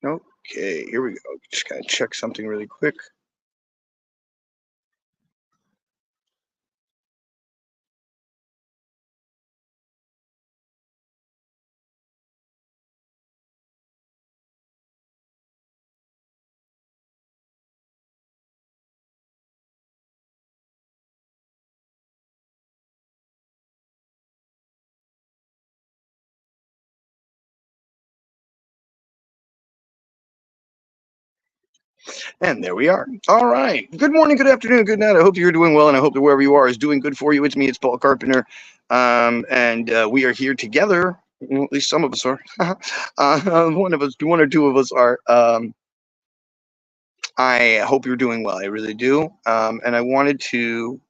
Okay, here we go. Just gotta check something really quick. And there we are. All right. Good morning, good afternoon, good night. I hope you're doing well, and I hope that wherever you are is doing good for you. It's me, it's Paul Carpenter. And we are here together. Well, at least some of us are. One or two of us are. I hope you're doing well. I really do. And I wanted to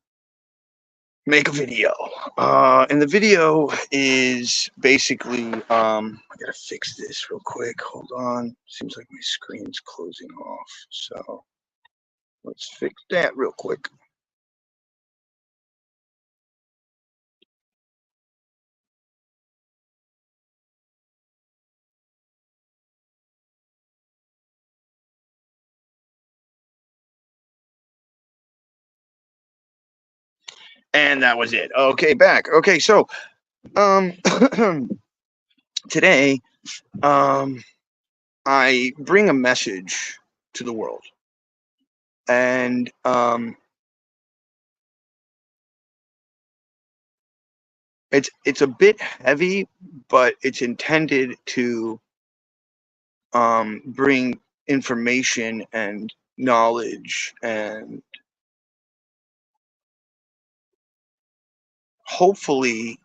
make a video. And the video is basically, I gotta fix this real quick. Hold on. Seems like my screen's closing off. So let's fix that real quick. And that was it. Okay, back. Okay, so um today I bring a message to the world. And it's a bit heavy, but it's intended to bring information and knowledge and hopefully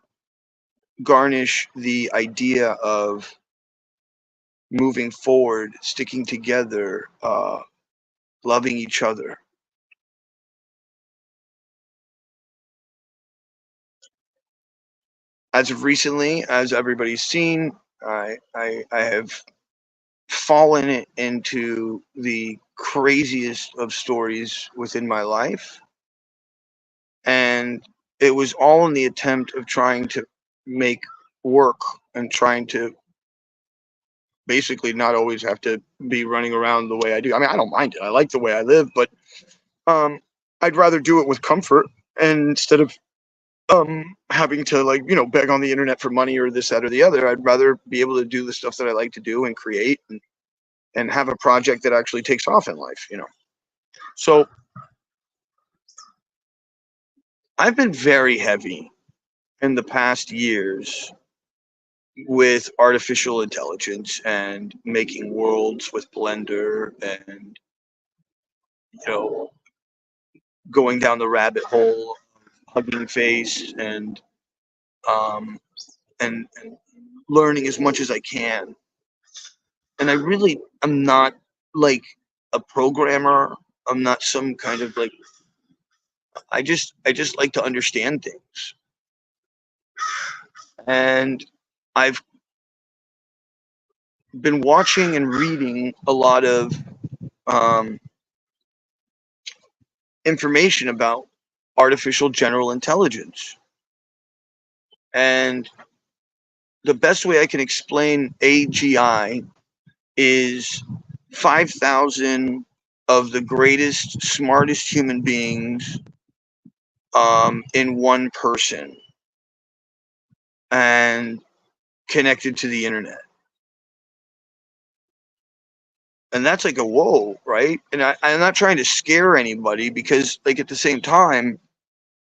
garnish the idea of moving forward, sticking together, loving each other. As of recently, as everybody's seen, I have fallen into the craziest of stories within my life. And it was all in the attempt of trying to make work and trying to basically not always have to be running around the way I do. I mean, I don't mind it. I like the way I live, but um, I'd rather do it with comfort and instead of having to beg on the internet for money or this, that, or the other. I'd rather be able to do the stuff that I like to do and create and have a project that actually takes off in life. So I've been very heavy in the past years with artificial intelligence and making worlds with Blender and you know going down the rabbit hole, Hugging Face um, and learning as much as I can. And I really am not like a programmer. I'm not some kind of like I just like to understand things. And I've been watching and reading a lot of um, information about artificial general intelligence. And the best way I can explain AGI is 5,000 of the greatest, smartest human beings in one person and connected to the internet. And that's like a whoa, right? And I'm not trying to scare anybody because, like, at the same time,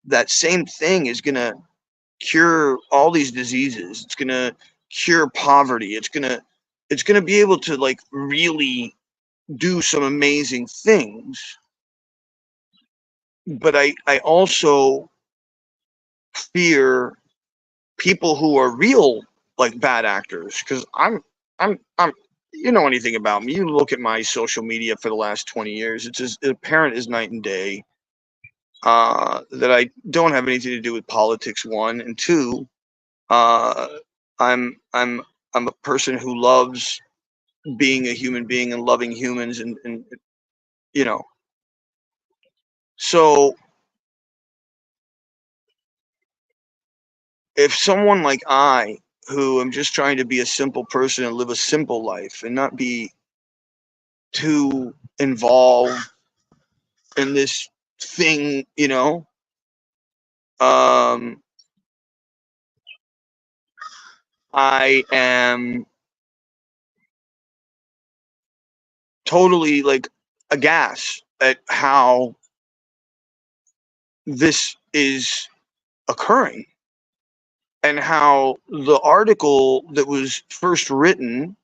that same thing is going to cure all these diseases. It's going to cure poverty. It's going to be able to like really do some amazing things. But I also fear people who are real like bad actors because I'm you know anything about me, you look at my social media for the last 20 years, it's as apparent as night and day that I don't have anything to do with politics, one, and two, uh, I'm I'm I'm a person who loves being a human being and loving humans and you know so if someone like I, who am just trying to be a simple person and live a simple life and not be too involved in this thing, I am totally like aghast at how this is occurring and how the article that was first written,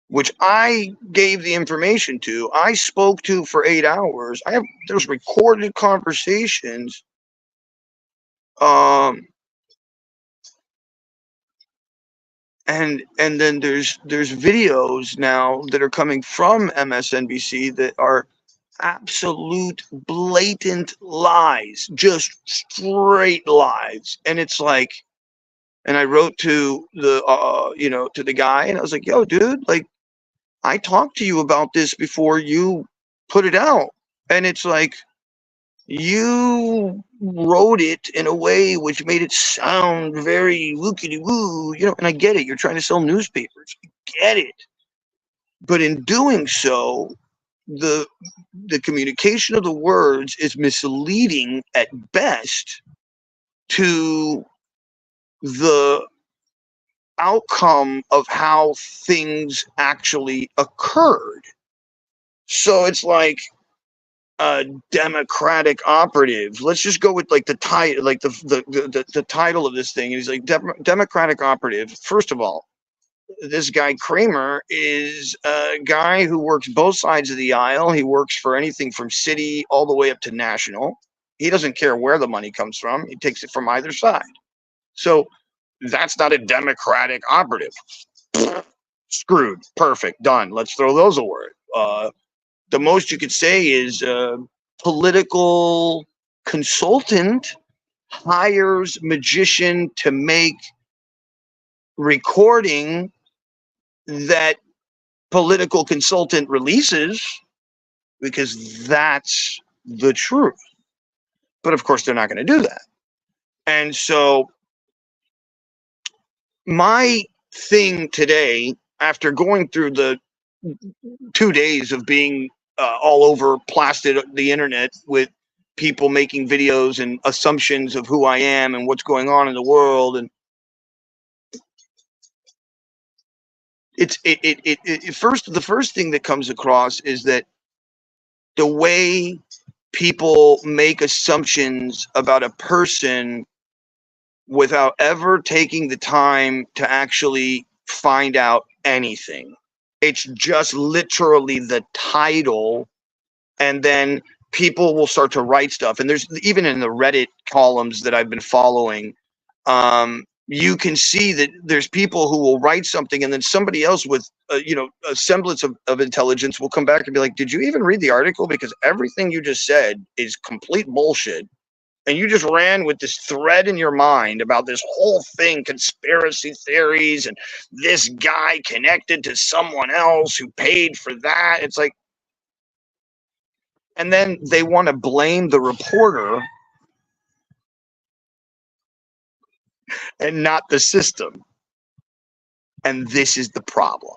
which I gave the information to, I spoke to for 8 hours. There's recorded conversations. And then there's videos now that are coming from MSNBC that are absolute blatant lies, just straight lies. And it's like, and I wrote to the to the guy, and I was like, yo, dude, like, I talked to you about this before you put it out. And it's like, you wrote it in a way which made it sound very wookity-woo, and I get it. You're trying to sell newspapers. I get it. But in doing so, the communication of the words is misleading at best to the outcome of how things actually occurred. So it's like a Democratic operative. Let's just go with like the title, like the title of this thing. He's like Democratic operative. First of all, this guy Kramer is a guy who works both sides of the aisle. He works for anything from city all the way up to national. He doesn't care where the money comes from. He takes it from either side. So that's not a Democratic operative. Screwed. Perfect. Done. Let's throw those away. The most you could say is political consultant hires magician to make recording that political consultant releases, because that's the truth. But of course, they're not going to do that. And so my thing today, after going through the 2 days of being all over plastered the internet with people making videos and assumptions of who I am and what's going on in the world, and the first thing that comes across is that the way people make assumptions about a person without ever taking the time to actually find out anything. It's just literally the title, and then people will start to write stuff. And there's even in the Reddit columns that I've been following, you can see that there's people who will write something, and then somebody else with a semblance of intelligence will come back and be like, did you even read the article? Because everything you just said is complete bullshit. And you just ran with this thread in your mind about this whole thing, conspiracy theories, and this guy connected to someone else who paid for that. It's like, and then they want to blame the reporter and not the system. And this is the problem.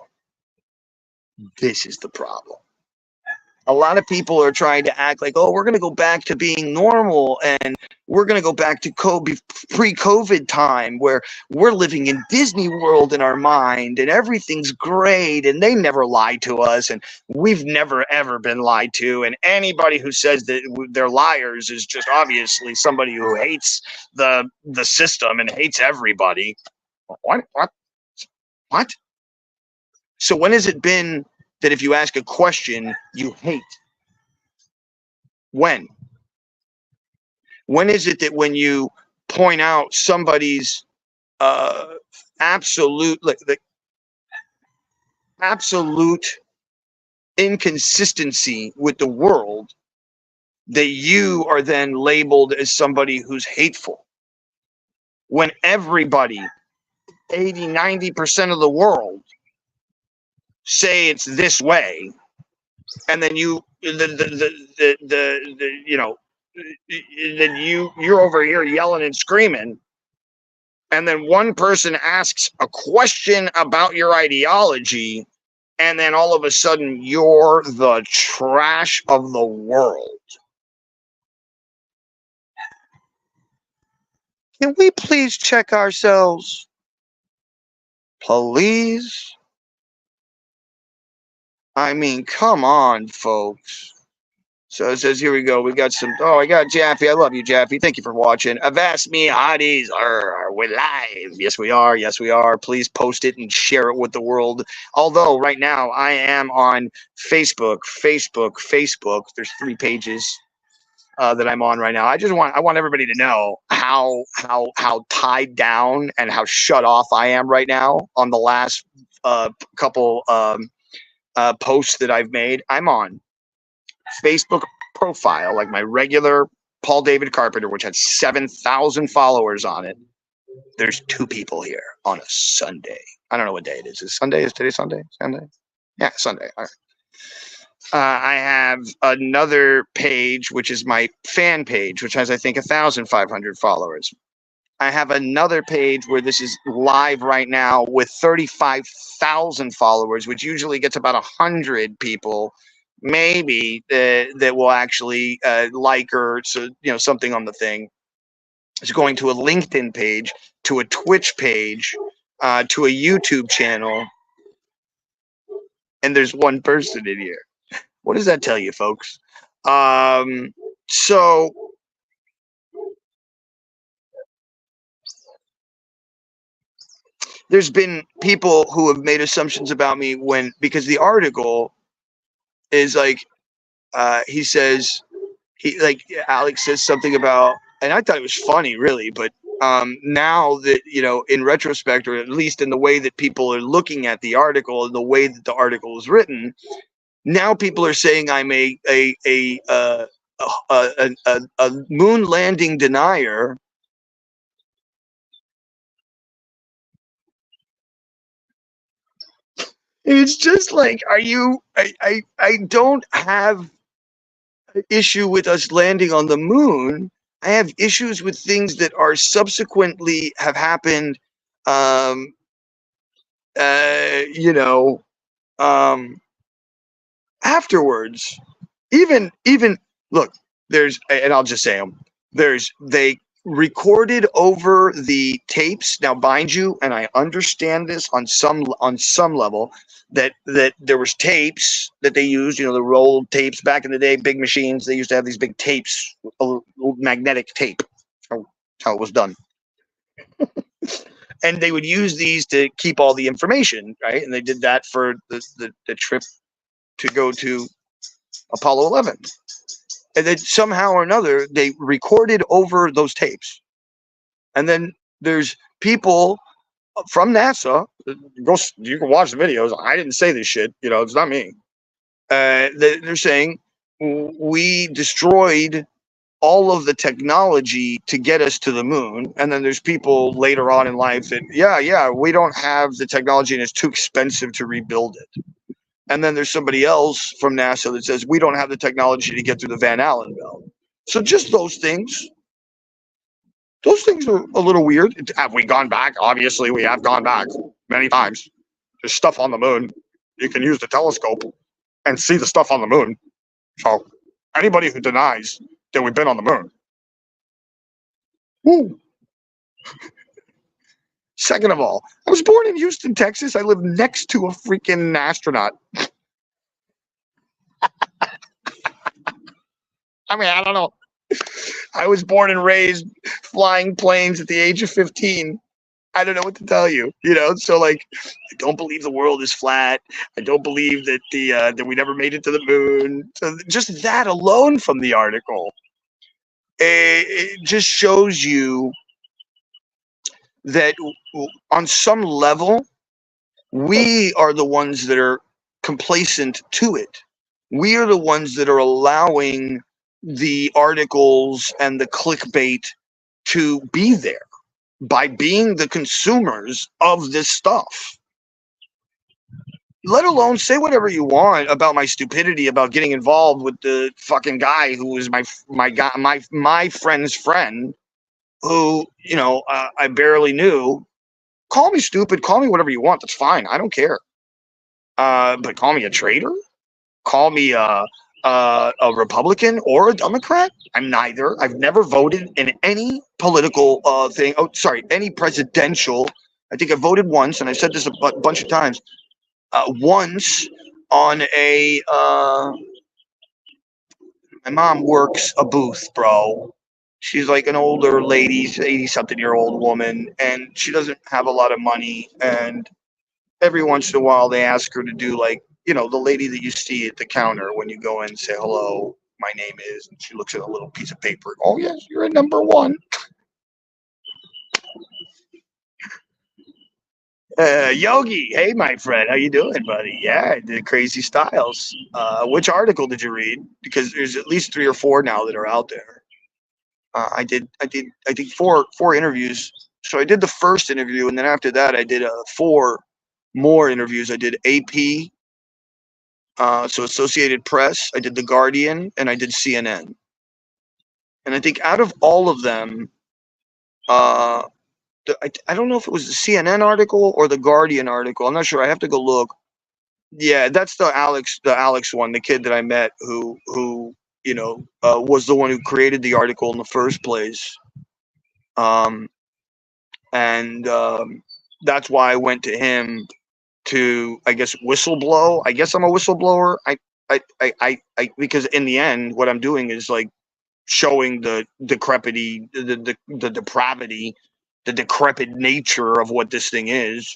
This is the problem. A lot of people are trying to act like, oh, we're going to go back to being normal, and we're going to go back to pre-COVID time where we're living in Disney World in our mind and everything's great, and they never lied to us, and we've never ever been lied to, and anybody who says that they're liars is just obviously somebody who hates the system and hates everybody. What? So when has it been that if you ask a question, you hate? When? When is it that when you point out somebody's absolute inconsistency with the world, that you are then labeled as somebody who's hateful? When everybody, 80-90% of the world, say it's this way, and then you're over here yelling and screaming, and then one person asks a question about your ideology, and then all of a sudden you're the trash of the world. Can we please check ourselves? Please? I mean, come on, folks. So it says, here we go. We got some. Oh, I got Jaffe. I love you, Jaffe. Thank you for watching. Avast me, hotties. We're live. Yes, we are. Yes, we are. Please post it and share it with the world. Although right now I am on Facebook. There's 3 pages that I'm on right now. I want everybody to know how tied down and how shut off I am right now on the last couple posts that I've made. I'm on Facebook profile, like my regular Paul David Carpenter, which had 7,000 followers on it. There's 2 people here on a Sunday. I don't know what day it is. Is Sunday? Is today Sunday? Sunday? Yeah, Sunday. All right. I have another page, which is my fan page, which has, I think, 1,500 followers. I have another page where this is live right now with 35,000 followers, which usually gets about 100 people, maybe, that will actually like or something on the thing. It's going to a LinkedIn page, to a Twitch page, to a YouTube channel, and there's 1 person in here. What does that tell you, folks? So there's been people who have made assumptions about me because the article is like, he says, Alex says something about, and I thought it was funny, really, but now that, in retrospect, or at least in the way that people are looking at the article and the way that the article is written, now people are saying I'm a moon landing denier. It's just like, I don't have an issue with us landing on the moon. I have issues with things that are subsequently have happened, um, you know, afterwards. Even look, and I'll just say them. They recorded over the tapes. Now, mind you, and I understand this on some level, that there was tapes that they used. The roll tapes back in the day, big machines. They used to have these big tapes, magnetic tape. How it was done. And they would use these to keep all the information, right? And they did that for the trip to go to Apollo 11. And then somehow or another, they recorded over those tapes. And then there's people from NASA. You can watch the videos. I didn't say this shit. It's not me. They're saying we destroyed all of the technology to get us to the moon. And then there's people later on in life that, we don't have the technology and it's too expensive to rebuild it. And then there's somebody else from NASA that says we don't have the technology to get through the Van Allen belt. So just those things are a little weird. Have we gone back? Obviously, we have gone back many times. There's stuff on the moon. You can use the telescope and see the stuff on the moon. So anybody who denies that we've been on the moon. Woo. Second of all, I was born in Houston, Texas. I live next to a freaking astronaut. I mean, I don't know. I was born and raised flying planes at the age of 15. I don't know what to tell you. So like, I don't believe the world is flat. I don't believe that that we never made it to the moon. So just that alone from the article, it just shows you that on some level, we are the ones that are complacent to it. We are the ones that are allowing the articles and the clickbait to be there by being the consumers of this stuff. Let alone say whatever you want about my stupidity about getting involved with the fucking guy who was my friend's friend, who I barely knew. Call me stupid, call me whatever you want. That's fine. I don't care. But call me a traitor? Call me a Republican or a Democrat? I'm neither. I've never voted in any political thing. Oh, sorry, any presidential. I think I voted once, and I've said this a bunch of times. Once on a my mom works a booth, bro. She's like an older lady, 80-something-year-old woman, and she doesn't have a lot of money. And every once in a while, they ask her to do, like, the lady that you see at the counter when you go in and say, hello, my name is, and she looks at a little piece of paper. Oh, yes, you're at number one. Yogi, hey, my friend, how you doing, buddy? Yeah, I did Crazy Styles. Which article did you read? Because there's at least 3 or 4 now that are out there. I think four interviews. So I did the first interview, and then after that, I did 4 more interviews. I did AP, so Associated Press. I did The Guardian, and I did CNN. And I think out of all of them, uh, I don't know if it was the CNN article or the Guardian article. I'm not sure. I have to go look. Yeah, that's the Alex one, the kid that I met who was the one who created the article in the first place. Um, and that's why I went to him to, I guess, whistleblow. I guess I'm a whistleblower. Because in the end, what I'm doing is like showing the decrepity, the depravity, the decrepit nature of what this thing is.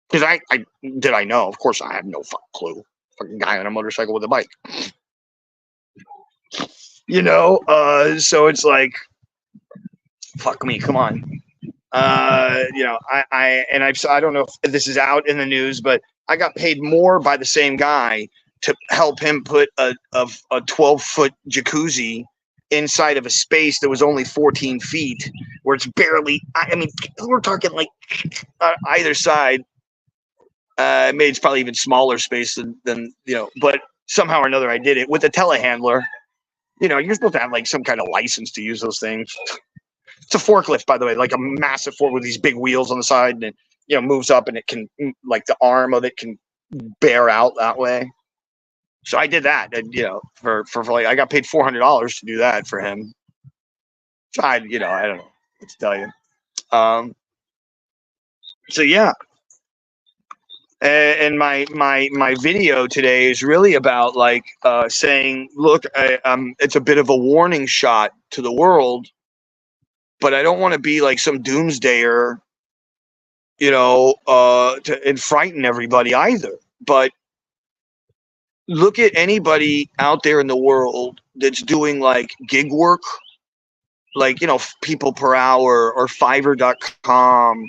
Because I know? Of course, I have no fucking clue. Fucking guy on a motorcycle with a bike. So it's like, fuck me, come on. I don't know if this is out in the news, but I got paid more by the same guy to help him put a 12-foot jacuzzi inside of a space that was only 14 feet, where it's barely. I mean, we're talking like either side. It's probably even smaller space than. But somehow or another, I did it with a telehandler. You're supposed to have like some kind of license to use those things. It's a forklift, by the way, like a massive fork with these big wheels on the side, and it moves up, and it can, like, the arm of it can bear out that way. So I did that, and for like, I got paid $400 to do that for him. So I don't know what to tell you. So yeah, and my video today is really about like saying, look, it's a bit of a warning shot to the world, but I don't want to be like some doomsdayer, and frighten everybody either. But look at anybody out there in the world that's doing like gig work, like, people per hour or Fiverr.com.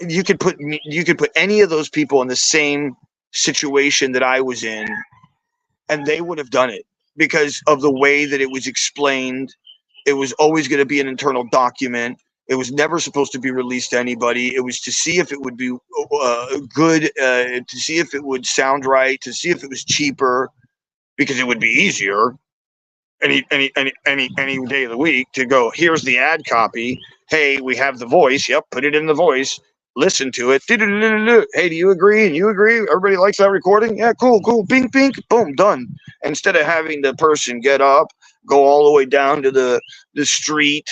You could put any of those people in the same situation that I was in, and they would have done it because of the way that it was explained. It was always going to be an internal document. It was never supposed to be released to anybody. It was to see if it would be good, to see if it would sound right, to see if it was cheaper, because it would be easier any day of the week to go, here's the ad copy. Hey, we have the voice. Yep, put it in the voice. Listen to it. Hey, do you agree? And you agree? Everybody likes that recording? Yeah, cool. Bing, bing, boom, done. Instead of having the person get up, go all the way down to the street,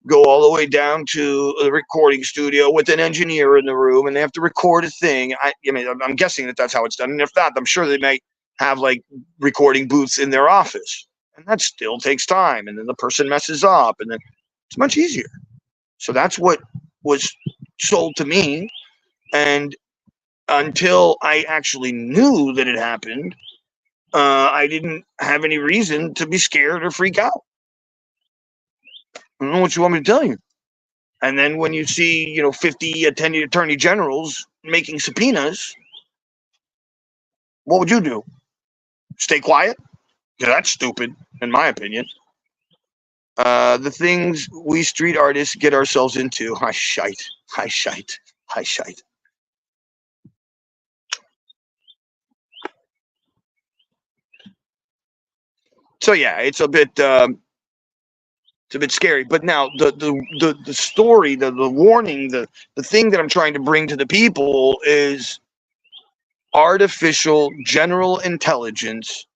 go all the way down to the recording studio with an engineer in the room, and they have to record a thing. I mean, I'm guessing that that's how it's done. And if not, I'm sure they might have like recording booths in their office. And that still takes time. And then the person messes up, and then it's much easier. So that's what was sold to me. And until I actually knew that it happened, I didn't have any reason to be scared or freak out. I don't know what you want me to tell you. And then when you see, 50 attending attorney generals making subpoenas, what would you do? Stay quiet? Because that's stupid, in my opinion. The things we street artists get ourselves into. I shite. So yeah, it's a bit scary. But now the story, the warning, the thing that I'm trying to bring to the people is artificial general intelligence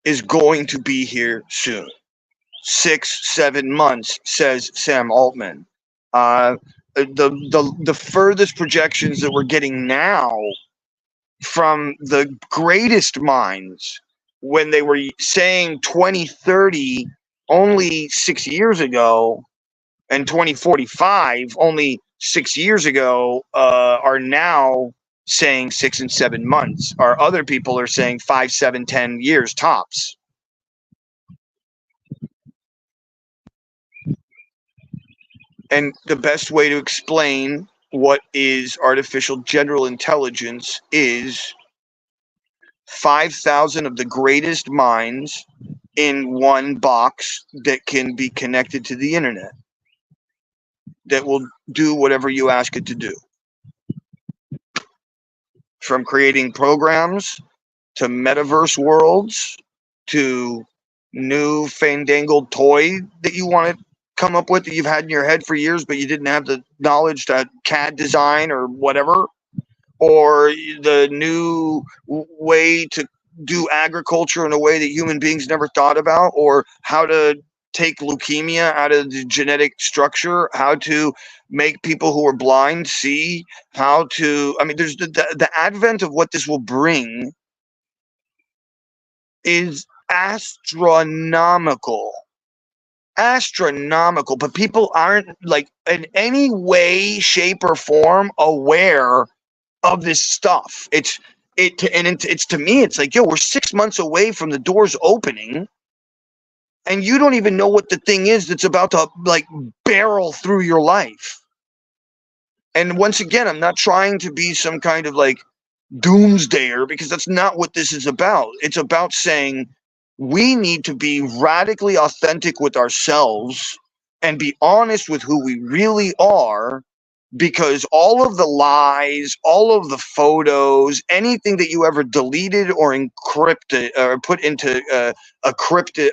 is going to be here soon. 6-7 months, says Sam Altman. The furthest projections that we're getting now from the greatest minds, when they were saying 2030 only 6 years ago, and 2045 only 6 years ago, are now saying 6 and 7 months. Or other people are saying 5, 7, 10 years tops. And the best way to explain what is artificial general intelligence is 5,000 of the greatest minds in one box that can be connected to the internet, that will do whatever you ask it to do. From creating programs to metaverse worlds to new fandangled toy that you want to come up with that you've had in your head for years, but you didn't have the knowledge to CAD design or whatever, or the new way to do agriculture in a way that human beings never thought about, or how to take leukemia out of the genetic structure, how to make people who are blind see, how to, I mean, there's the advent of what this will bring is astronomical. Astronomical, but people aren't like in any way, shape, or form aware of this stuff. It's to me, it's like, yo, we're 6 months away from the doors opening, and you don't even know what the thing is that's about to like barrel through your life. And once again, I'm not trying to be some kind of like doomsdayer, because that's not what this is about. It's about saying we need to be radically authentic with ourselves and be honest with who we really are, because all of the lies, all of the photos, anything that you ever deleted or encrypted or put into a crypted,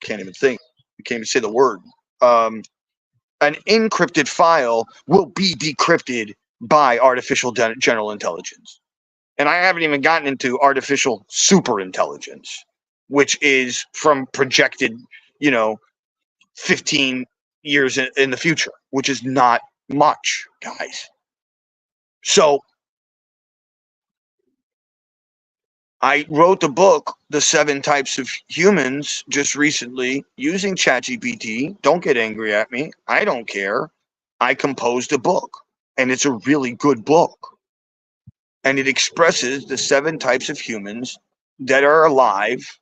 can't even think, I can't even say the word, an encrypted file will be decrypted by artificial general intelligence. And I haven't even gotten into artificial superintelligence, which is from projected, 15 years in the future, which is not much, guys. So I wrote the book, The 7 Types of Humans, just recently using ChatGPT. Don't get angry at me. I don't care. I composed a book, and it's a really good book. And it expresses the 7 types of humans that are alive,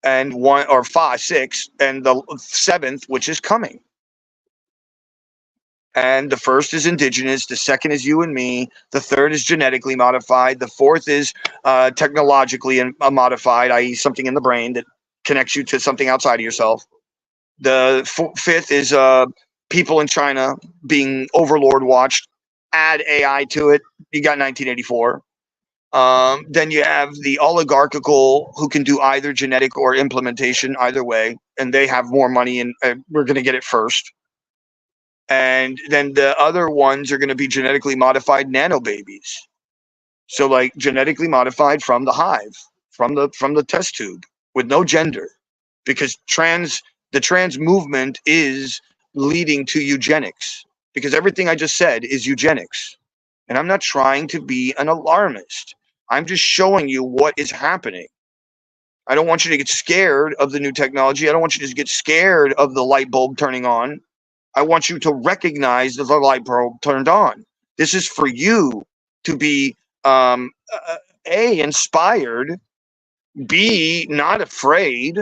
and 1 or 5, 6, and the 7th, which is coming. And the first is indigenous, the second is you and me, the third is genetically modified, the fourth is technologically modified, i.e. something in the brain that connects you to something outside of yourself. The fifth is people in China being overlord watched. Add AI to it, you got 1984. Then you have the oligarchical, who can do either genetic or implementation, either way, and they have more money, and we're going to get it first. And then the other ones are going to be genetically modified nano babies. So like genetically modified from the hive, from the test tube, with no gender, because the trans movement is leading to eugenics, because everything I just said is eugenics. And I'm not trying to be an alarmist. I'm just showing you what is happening. I don't want you to get scared of the new technology. I don't want you to get scared of the light bulb turning on. I want you to recognize that the light bulb turned on. This is for you to be A, inspired, B, not afraid,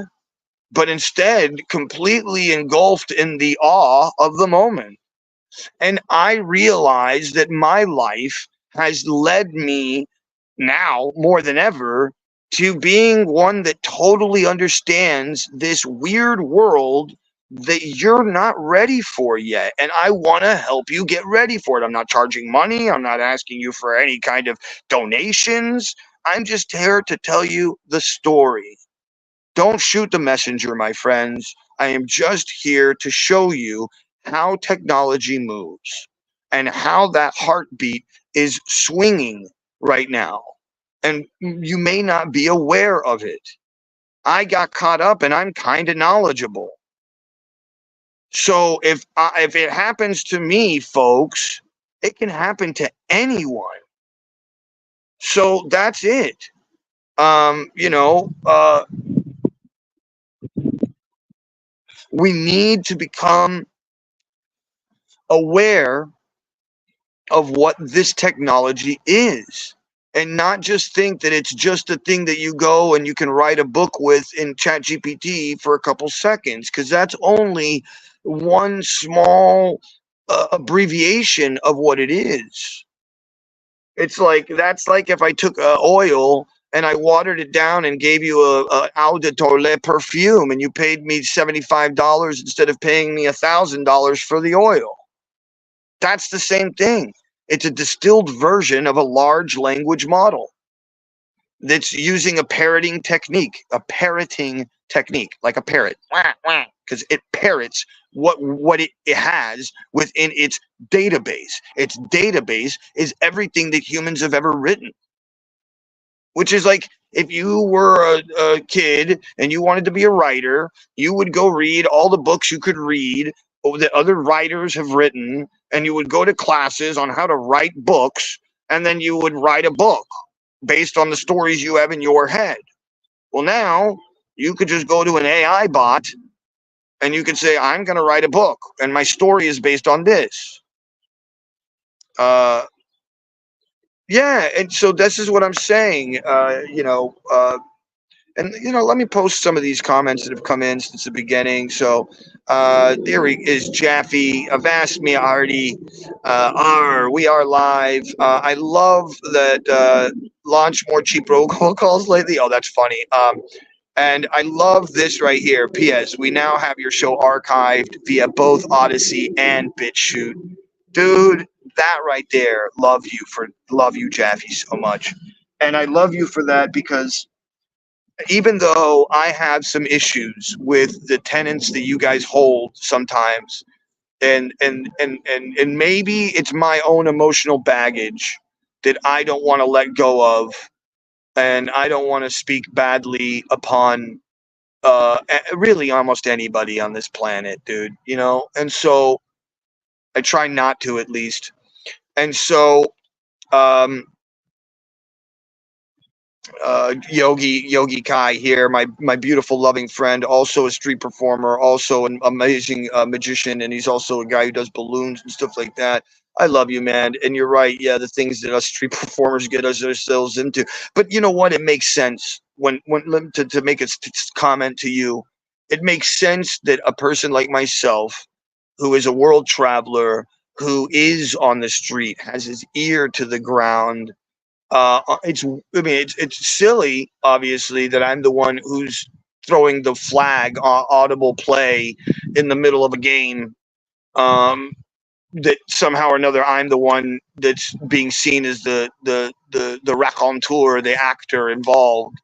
but instead completely engulfed in the awe of the moment. And I realize that my life has led me now more than ever to being one that totally understands this weird world that you're not ready for yet. And I want to help you get ready for it. I'm not charging money. I'm not asking you for any kind of donations. I'm just here to tell you the story. Don't shoot the messenger, my friends. I am just here to show you how technology moves and how that heartbeat is swinging right now, and you may not be aware of it. I got caught up, and I'm kind of knowledgeable. So if it happens to me, folks, it can happen to anyone. So that's it. You know, we need to become aware of what this technology is, and not just think that it's just a thing that you go and you can write a book with in ChatGPT for a couple seconds, because that's only one small abbreviation of what it is. It's like, that's like if I took oil and I watered it down and gave you a eau de toilette perfume, and you paid me $75 instead of paying me $1,000 for the oil. That's the same thing. It's a distilled version of a large language model that's using a parroting technique, like a parrot, because it parrots what it has within its database. Its database is everything that humans have ever written, which is like, if you were a kid and you wanted to be a writer, you would go read all the books you could read that other writers have written, and you would go to classes on how to write books, and then you would write a book based on the stories you have in your head. Well, now you could just go to an AI bot and you could say, I'm going to write a book, and my story is based on this. Yeah, and so this is what I'm saying. And let me post some of these comments that have come in since the beginning. So there is Jaffe, Avast me Artie, we are live. I love that launch more cheap robocalls lately. Oh, that's funny. And I love this right here. P.S. We now have your show archived via both Odyssey and BitChute. Dude, that right there, love you, Jaffe, so much. And I love you for that, because even though I have some issues with the tenets that you guys hold sometimes, and maybe it's my own emotional baggage that I don't want to let go of, and I don't want to speak badly upon really almost anybody on this planet, dude, and so I try not to, at least. And so um Yogi Kai here, my beautiful loving friend, also a street performer, also an amazing magician, and he's also a guy who does balloons and stuff like that. I love you, man. And you're right. Yeah, the things that us street performers get us ourselves into. But you know what? It makes sense when to make a comment to you. It makes sense that a person like myself, who is a world traveler, who is on the street, has his ear to the ground. It's silly, obviously, that I'm the one who's throwing the flag audible play in the middle of a game. That somehow or another I'm the one that's being seen as the raconteur, the actor involved.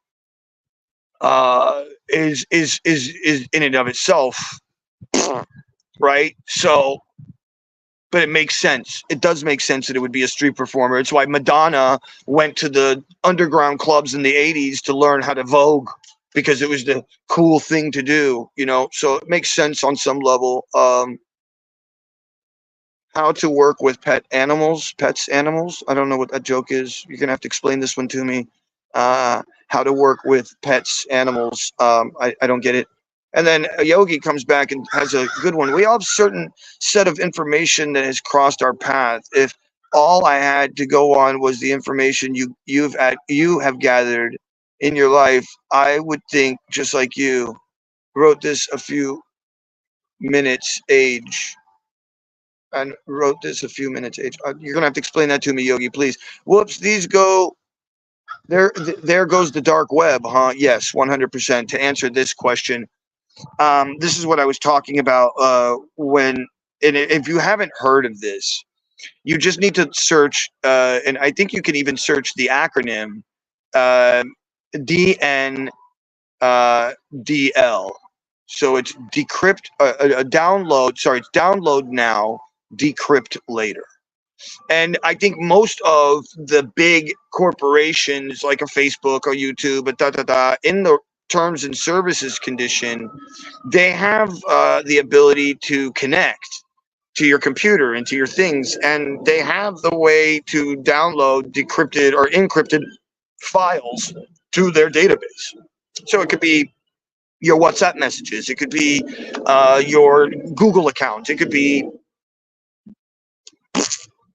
Is in and of itself right. So, but it makes sense. It does make sense that it would be a street performer. It's why Madonna went to the underground clubs in the 80s to learn how to Vogue, because it was the cool thing to do, So it makes sense on some level. How to work with pets, animals. I don't know what that joke is. You're going to have to explain this one to me. How to work with pets, animals. I don't get it. And then Yogi comes back and has a good one. We all have a certain set of information that has crossed our path. If all I had to go on was the information you have gathered in your life, I would think, just like you wrote this a few minutes age and wrote this a few minutes age. You're gonna have to explain that to me, Yogi, please. Whoops, these go there. There goes the dark web, huh? Yes, 100%. To answer this question, this is what I was talking about when. And if you haven't heard of this, you just need to search, and I think you can even search the acronym uh, DN DL. So it's decrypt, download. Sorry, it's download now, decrypt later. And I think most of the big corporations like a Facebook or YouTube, in the terms and services condition, they have the ability to connect to your computer and to your things, and they have the way to download decrypted or encrypted files to their database. So it could be your WhatsApp messages, it could be your Google account, it could be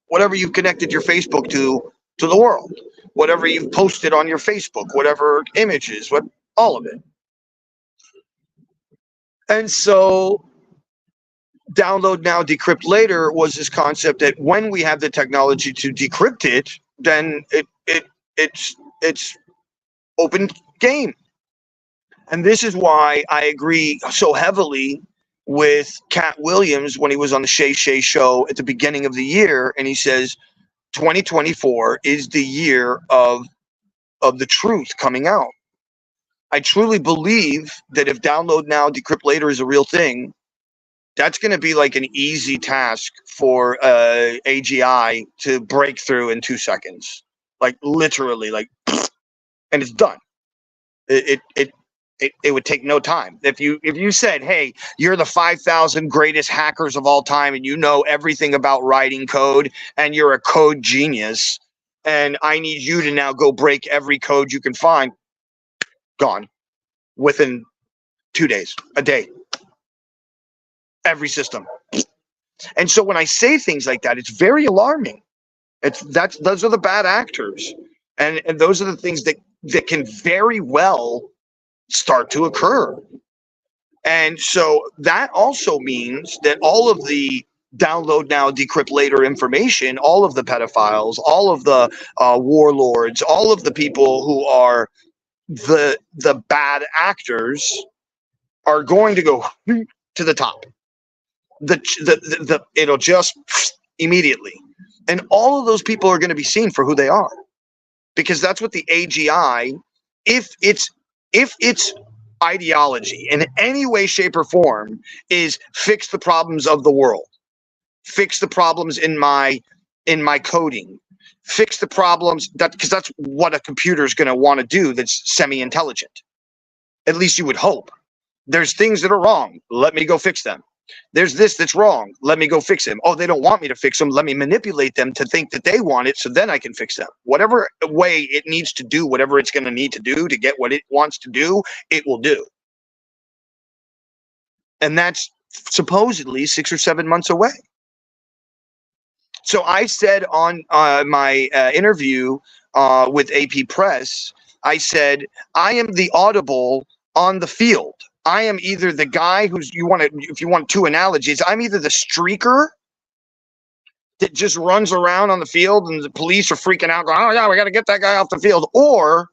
whatever you've connected your Facebook to the world, whatever you've posted on your Facebook, whatever images, what all of it. And so download now, decrypt later was this concept that when we have the technology to decrypt it, then it's open game. And this is why I agree so heavily with Cat Williams when he was on the Shay Shay show at the beginning of the year, and he says 2024 is the year of the truth coming out. I truly believe that if download now, decrypt later is a real thing, that's going to be like an easy task for AGI to break through in 2 seconds, like literally, like, and it's done. It would take no time. If you said, hey, you're the 5,000 greatest hackers of all time and you know everything about writing code and you're a code genius and I need you to now go break every code you can find, gone within 2 days, a day, every system. And so when I say things like that, it's very alarming. Those are the bad actors. And those are the things that can very well start to occur. And so that also means that all of the download now, decrypt later information, all of the pedophiles, all of the warlords, all of the people who are the bad actors are going to go to the top. It'll just immediately. And all of those people are going to be seen for who they are. Because that's what the AGI, if it's ideology in any way, shape, or form is fix the problems of the world, fix the problems in my coding, fix the problems because that's what a computer is going to want to do that's semi-intelligent. At least you would hope. There's things that are wrong. Let me go fix them. There's this that's wrong. Let me go fix them. Oh, they don't want me to fix them. Let me manipulate them to think that they want it so then I can fix them. Whatever way it needs to do, whatever it's going to need to do to get what it wants to do, it will do. And that's supposedly 6 or 7 months away. So I said on my interview with AP Press, I said, I am the audible on the field. I am either the guy who's if you want two analogies, I'm either the streaker that just runs around on the field and the police are freaking out, going, oh yeah, we got to get that guy off the field. Or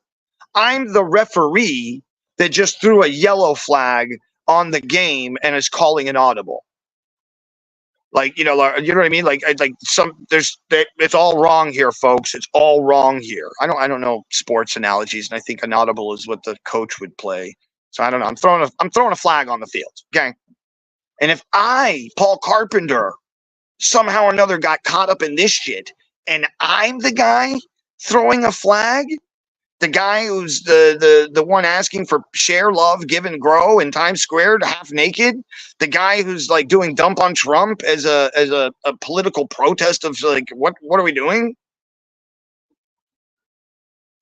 I'm the referee that just threw a yellow flag on the game and is calling an audible. Like, you know what I mean? Like it's all wrong here, folks. It's all wrong here. I don't know sports analogies, and I think an audible is what the coach would play. So I don't know. I'm throwing a flag on the field. Okay. And if I, Paul Carpenter, somehow or another got caught up in this shit, and I'm the guy throwing a flag, the guy who's the one asking for share, love, give, and grow in Times Square, half naked, the guy who's like doing dump on Trump as a political protest of like what are we doing?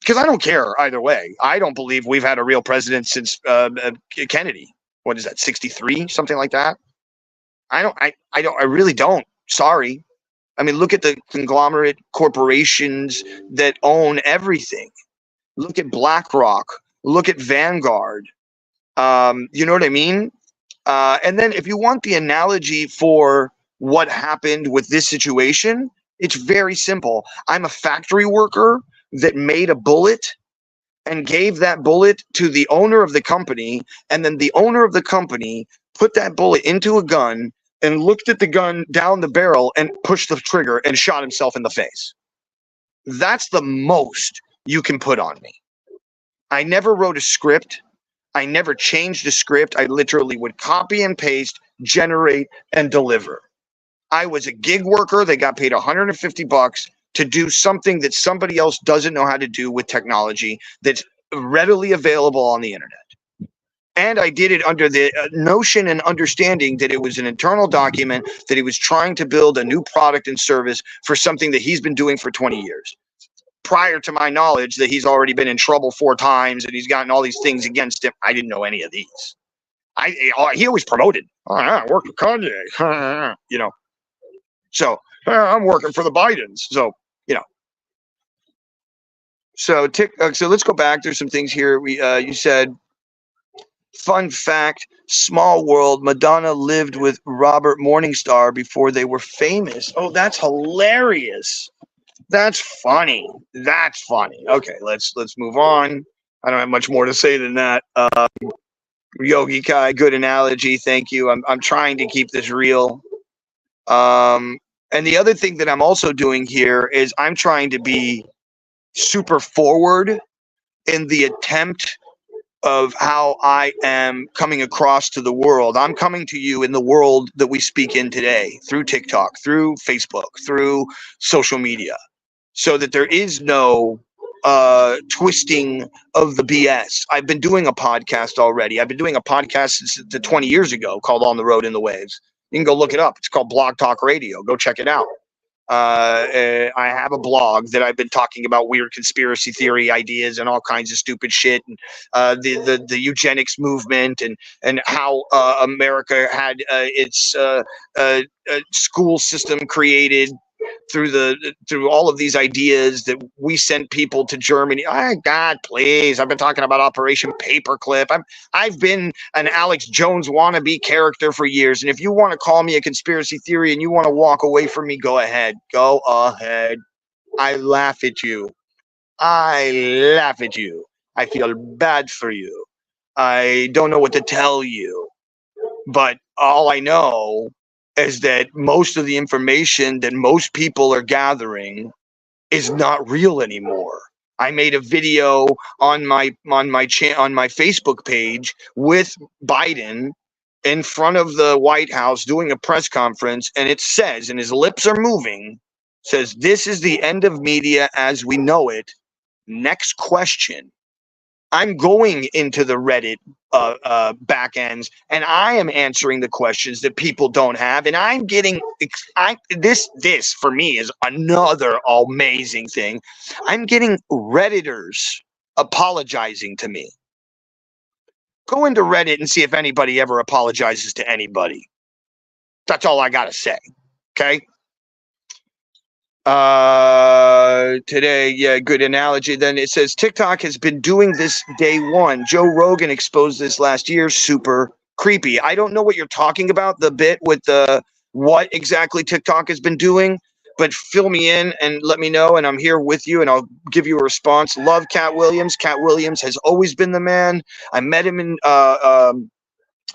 Because I don't care either way. I don't believe we've had a real president since Kennedy. What is that, 63, something like that? I really don't. Sorry. I mean, look at the conglomerate corporations that own everything. Look at BlackRock. Look at Vanguard. You know what I mean? And then if you want the analogy for what happened with this situation, it's very simple. I'm a factory worker that made a bullet and gave that bullet to the owner of the company, and then the owner of the company put that bullet into a gun and looked at the gun down the barrel and pushed the trigger and shot himself in the face. That's the most you can put on me. I never wrote a script. I never changed a script. I literally would copy and paste, generate, and deliver. I was a gig worker. They got paid $150 to do something that somebody else doesn't know how to do with technology that's readily available on the internet. And I did it under the notion and understanding that it was an internal document, that he was trying to build a new product and service for something that he's been doing for 20 years. Prior to my knowledge that he's already been in trouble 4 times and he's gotten all these things against him, I didn't know any of these. He always promoted, oh, I worked with Kanye, you know. So I'm working for the Bidens. So, you know. So let's go back. There's some things here. You said, fun fact, small world, Madonna lived with Robert Morningstar before they were famous. Oh, that's hilarious. That's funny. That's funny. Okay, let's move on. I don't have much more to say than that. Yogi Kai, good analogy. Thank you. I'm trying to keep this real. And the other thing that I'm also doing here is I'm trying to be super forward in the attempt of how I am coming across to the world. I'm coming to you in the world that we speak in today through TikTok, through Facebook, through social media, so that there is no twisting of the BS. I've been doing a podcast already. I've been doing a podcast since 20 years ago called On the Road in the Waves. You can go look it up. It's called Blog Talk Radio. Go check it out. I have a blog that I've been talking about weird conspiracy theory ideas and all kinds of stupid shit, and the eugenics movement, and how America had its school system created through all of these ideas that we sent people to Germany. Oh, God, please. I've been talking about Operation Paperclip. I've been an Alex Jones wannabe character for years. And if you want to call me a conspiracy theory and you want to walk away from me, go ahead. Go ahead. I laugh at you. I laugh at you. I feel bad for you. I don't know what to tell you. But all I know is that most of the information that most people are gathering is not real anymore. I made a video on my Facebook page with Biden in front of the White House doing a press conference, and it says, and his lips are moving, says, "This is the end of media as we know it. Next question." I'm going into the Reddit back ends, and I am answering the questions that people don't have, and I'm getting this for me is another amazing thing. I'm getting Redditors apologizing to me. Go into Reddit and see if anybody ever apologizes to anybody. That's all I gotta say. Okay. Today, yeah, good analogy. Then it says TikTok has been doing this day one. Joe Rogan exposed this last year. Super creepy. I don't know what you're talking about, the bit with the what exactly TikTok has been doing, but fill me in and let me know, and I'm here with you and I'll give you a response. Love Cat Williams. Cat Williams has always been the man. I met him in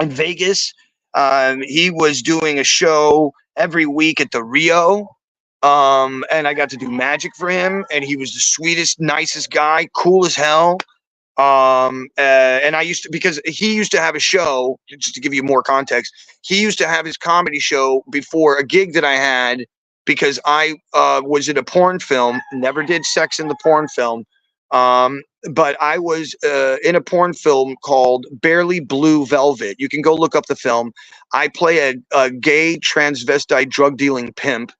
Vegas. He was doing a show every week at the Rio. And I got to do magic for him, and he was the sweetest, nicest guy, cool as hell. And I used to, because he used to have a show, just to give you more context, he used to have his comedy show before a gig that I had, because I was in a porn film, never did sex in the porn film. But I was in a porn film called Barely Blue Velvet. You can go look up the film. I play a gay transvestite drug dealing pimp,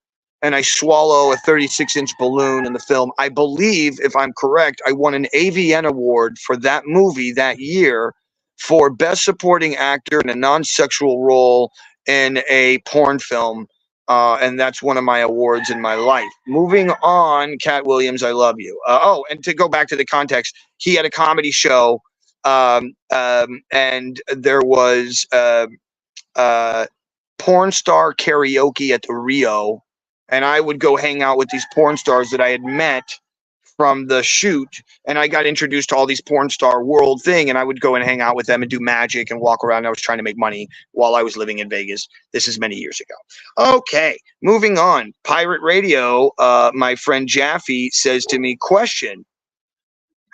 and I swallow a 36-inch balloon in the film. I believe, if I'm correct, I won an AVN award for that movie that year for Best Supporting Actor in a non-sexual role in a porn film. And that's one of my awards in my life. Moving on, Cat Williams, I love you. And to go back to the context, he had a comedy show, and there was porn star karaoke at the Rio. And I would go hang out with these porn stars that I had met from the shoot. And I got introduced to all these porn star world thing. And I would go and hang out with them and do magic and walk around. I was trying to make money while I was living in Vegas. This is many years ago. Okay, moving on. Pirate Radio, my friend Jaffe says to me, question,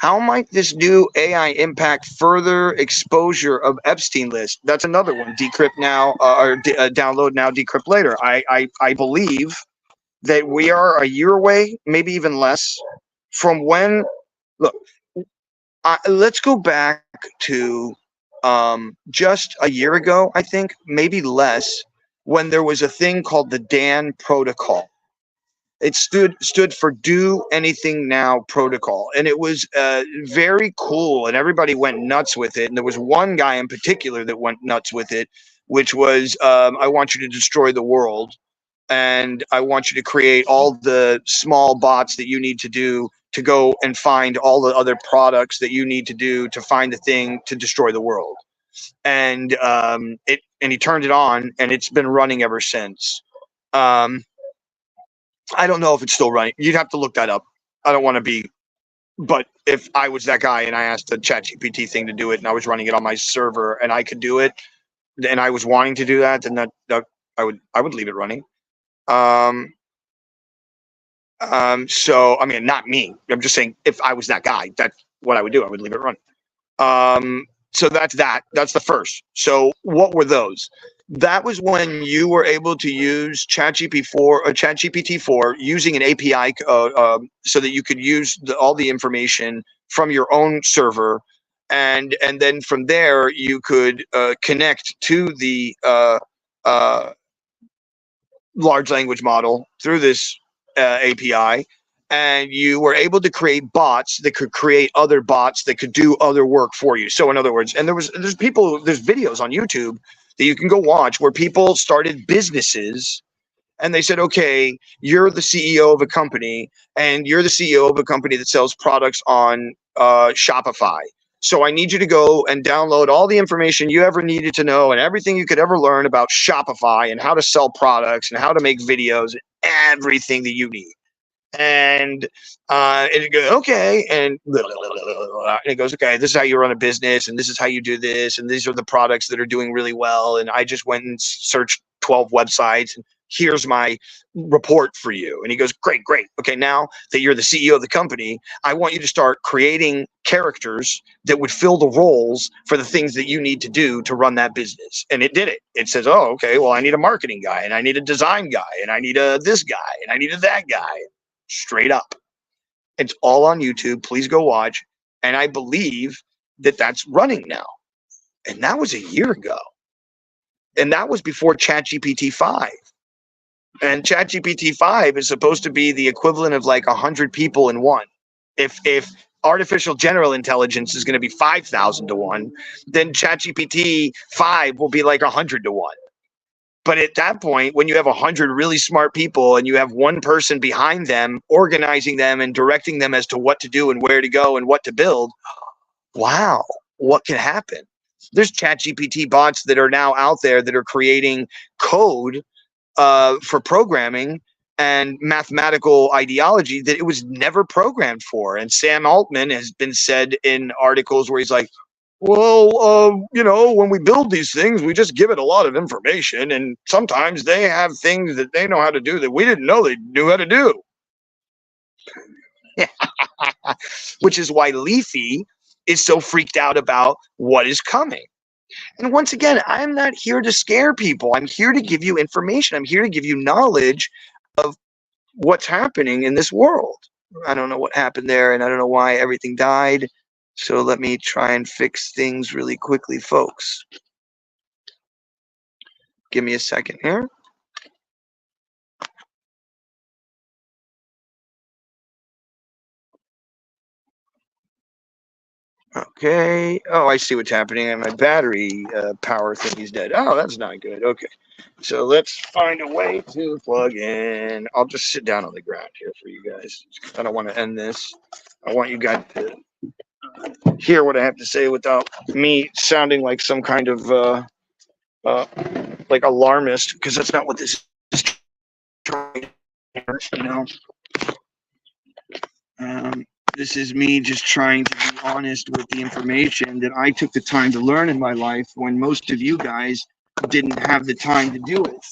How might this new AI impact further exposure of Epstein list? That's another one. Decrypt now, download now, decrypt later. I believe that we are a year away, maybe even less, from when. Look, let's go back to just a year ago, I think, maybe less, when there was a thing called the DAN protocol. It stood for Do Anything Now protocol, and it was very cool, and everybody went nuts with it. And there was one guy in particular that went nuts with it, which was I want you to destroy the world, and I want you to create all the small bots that you need to do to go and find all the other products that you need to do to find the thing to destroy the world. And he turned it on, and it's been running ever since. I don't know if it's still running. You'd have to look that up. I don't want to be, but if I was that guy and I asked the ChatGPT thing to do it, and I was running it on my server and I could do it, and I was wanting to do that, then that I would leave it running. So I mean, not me. I'm just saying, if I was that guy, that's what I would do. I would leave it running. So that's that. That's the first. So what were those? That was when you were able to use ChatGPT-4 using an API, so that you could use all the information from your own server, and then from there you could connect to the large language model through this API, and you were able to create bots that could create other bots that could do other work for you. So in other words, and there's videos on YouTube that you can go watch where people started businesses, and they said, okay, you're the CEO of a company, and you're the CEO of a company that sells products on Shopify. So I need you to go and download all the information you ever needed to know and everything you could ever learn about Shopify and how to sell products and how to make videos, everything that you need. And it goes, okay, and it goes, okay, this is how you run a business, and this is how you do this, and these are the products that are doing really well, and I just went and searched 12 websites, and here's my report for you. And he goes, great. Okay, now that you're the CEO of the company, I want you to start creating characters that would fill the roles for the things that you need to do to run that business. And it did it. It says, oh, okay, well, I need a marketing guy, and I need a design guy, and I need a this guy, and I need a that guy. Straight up. It's all on YouTube. Please go watch. And I believe that that's running now. And that was a year ago. And that was before ChatGPT 5. And ChatGPT 5 is supposed to be the equivalent of like 100 people in one. If artificial general intelligence is going to be 5,000 to 1, then ChatGPT 5 will be like 100 to 1. But at that point, when you have 100 really smart people and you have one person behind them, organizing them and directing them as to what to do and where to go and what to build, wow, what can happen? There's ChatGPT bots that are now out there that are creating code for programming and mathematical ideology that it was never programmed for. And Sam Altman has been said in articles where he's like, well, when we build these things, we just give it a lot of information, and sometimes they have things that they know how to do that we didn't know they knew how to do. Which is why Leafy is so freaked out about what is coming. And once again, I'm not here to scare people. I'm here to give you information. I'm here to give you knowledge of what's happening in this world. I don't know what happened there, and I don't know why everything died. So let me try and fix things really quickly, folks. Give me a second here. Okay. Oh, I see what's happening. And my battery power thing is dead. Oh, that's not good. Okay. So let's find a way to plug in. I'll just sit down on the ground here for you guys. I don't want to end this. I want you guys to hear what I have to say without me sounding like some kind of like alarmist, because that's not what this is trying to, this is me just trying to be honest with the information that I took the time to learn in my life when most of you guys didn't have the time to do it.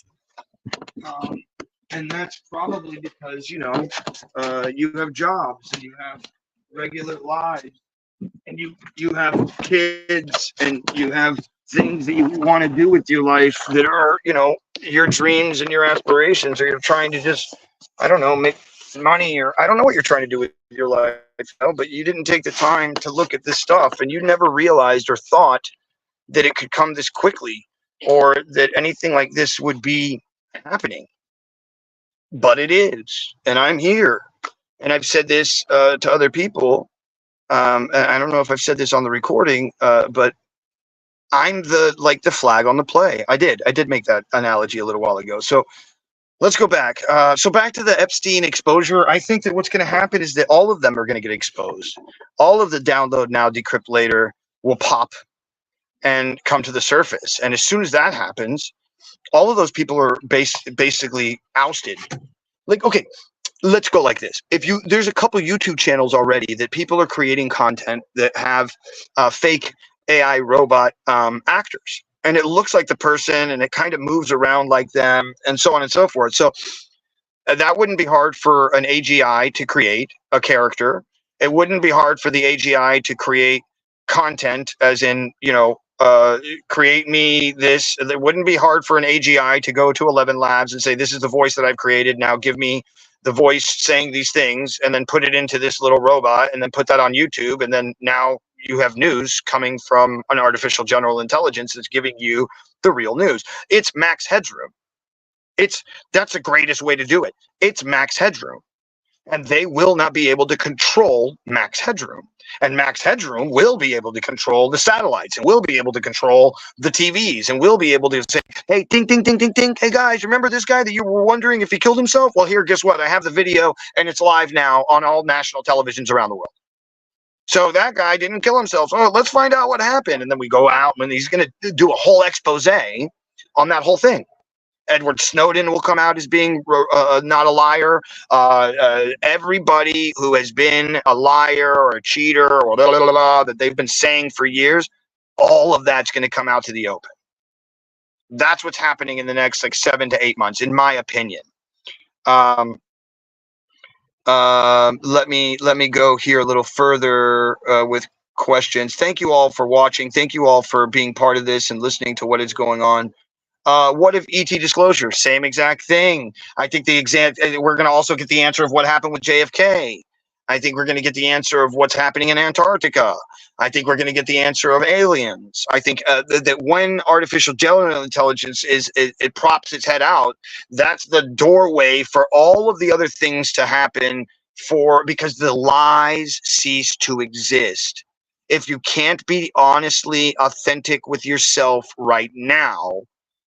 And that's probably because, you have jobs and you have regular lives, and you have kids and you have things that you want to do with your life that are, your dreams and your aspirations, or you're trying to just, I don't know, make money, or I don't know what you're trying to do with your life, but you didn't take the time to look at this stuff, and you never realized or thought that it could come this quickly, or that anything like this would be happening. But it is, and I'm here, and I've said this to other people. And I don't know if I've said this on the recording, but I'm the flag on the play. I did make that analogy a little while ago. So let's go back. So back to the Epstein exposure. I think that what's going to happen is that all of them are going to get exposed. All of the download now, decrypt later will pop and come to the surface. And as soon as that happens, all of those people are basically ousted. Like, okay, let's go like this. There's a couple YouTube channels already that people are creating content that have fake AI robot actors, and it looks like the person, and it kind of moves around like them, and so on and so forth. So that wouldn't be hard for an AGI to create a character. It wouldn't be hard for the AGI to create content, as in, create me this. It wouldn't be hard for an AGI to go to 11 Labs and say, this is the voice that I've created. Now give me the voice saying these things, and then put it into this little robot, and then put that on YouTube. And then now you have news coming from an artificial general intelligence that's giving you the real news. It's max headroom. That's the greatest way to do it. It's max headroom. And they will not be able to control max headroom. And max headroom will be able to control the satellites, and will be able to control the TVs, and will be able to say, hey, ding, ding, ding, ding, ding. Hey, guys, remember this guy that you were wondering if he killed himself? Well, here, guess what? I have the video, and it's live now on all national televisions around the world. So that guy didn't kill himself. Oh, let's find out what happened. And then we go out, and he's going to do a whole expose on that whole thing. Edward Snowden will come out as being not a liar. Everybody who has been a liar or a cheater or blah, blah, blah, blah, that they've been saying for years, all of that's going to come out to the open. That's what's happening in the next 7 to 8 months, in my opinion. Let me go here a little further with questions. Thank you all for watching. Thank you all for being part of this and listening to what is going on. What if ET disclosure? Same exact thing. I think we're going to also get the answer of what happened with JFK. I think we're going to get the answer of what's happening in Antarctica. I think we're going to get the answer of aliens. I think that when artificial general intelligence it props its head out, that's the doorway for all of the other things to happen, because the lies cease to exist. If you can't be honestly authentic with yourself right now,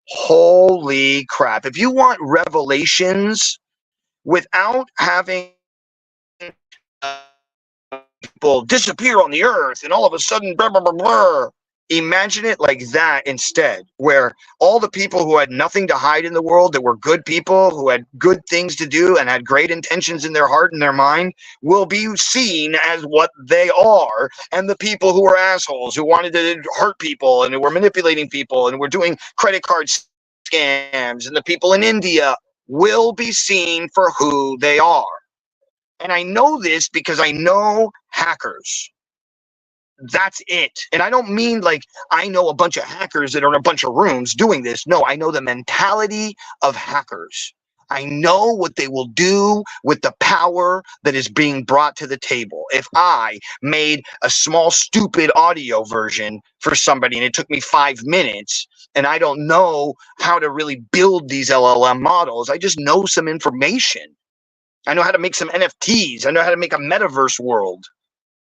holy crap. If you want revelations without having people disappear on the earth and all of a sudden, blah, blah, blah, blah, imagine it like that instead, where all the people who had nothing to hide in the world, that were good people, who had good things to do and had great intentions in their heart and their mind, will be seen as what they are. And the people who were assholes, who wanted to hurt people and who were manipulating people and were doing credit card scams, and the people in India, will be seen for who they are. And I know this because I know hackers. That's it. And I don't mean like I know a bunch of hackers that are in a bunch of rooms doing this. No, I know the mentality of hackers. I know what they will do with the power that is being brought to the table. If I made a small, stupid audio version for somebody and it took me 5 minutes, and I don't know how to really build these LLM models, I just know some information. I know how to make some NFTs. I know how to make a metaverse world.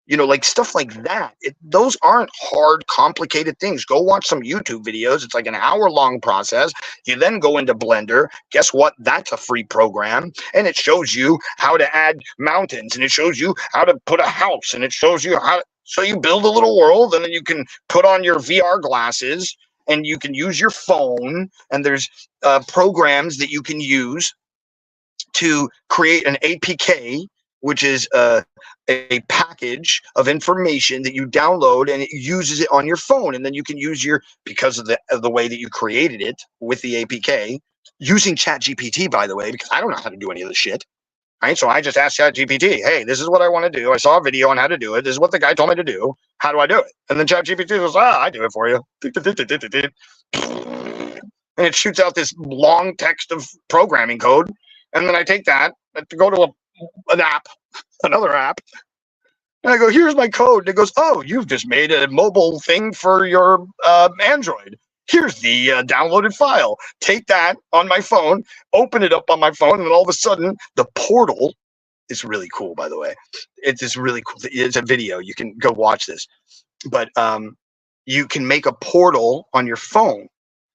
Like stuff like that. Those aren't hard, complicated things. Go watch some YouTube videos. It's like an hour-long process. You then go into Blender. Guess what? That's a free program. And it shows you how to add mountains. And it shows you how to put a house. And it shows you so you build a little world. And then you can put on your VR glasses. And you can use your phone. And there's programs that you can use to create an APK, which is a package of information that you download, and it uses it on your phone. And then you can use because of the way that you created it with the APK, using ChatGPT, by the way, because I don't know how to do any of this shit. Right? So I just asked ChatGPT, hey, this is what I want to do. I saw a video on how to do it. This is what the guy told me to do. How do I do it? And then ChatGPT goes, I do it for you. And it shoots out this long text of programming code. And then I take that to go to an app, another app. And I go, here's my code. And it goes, oh, you've just made a mobile thing for your Android. Here's the downloaded file. Take that on my phone, open it up on my phone, and then all of a sudden, the portal is really cool, by the way. It's just really cool. It's a video. You can go watch this. But you can make a portal on your phone.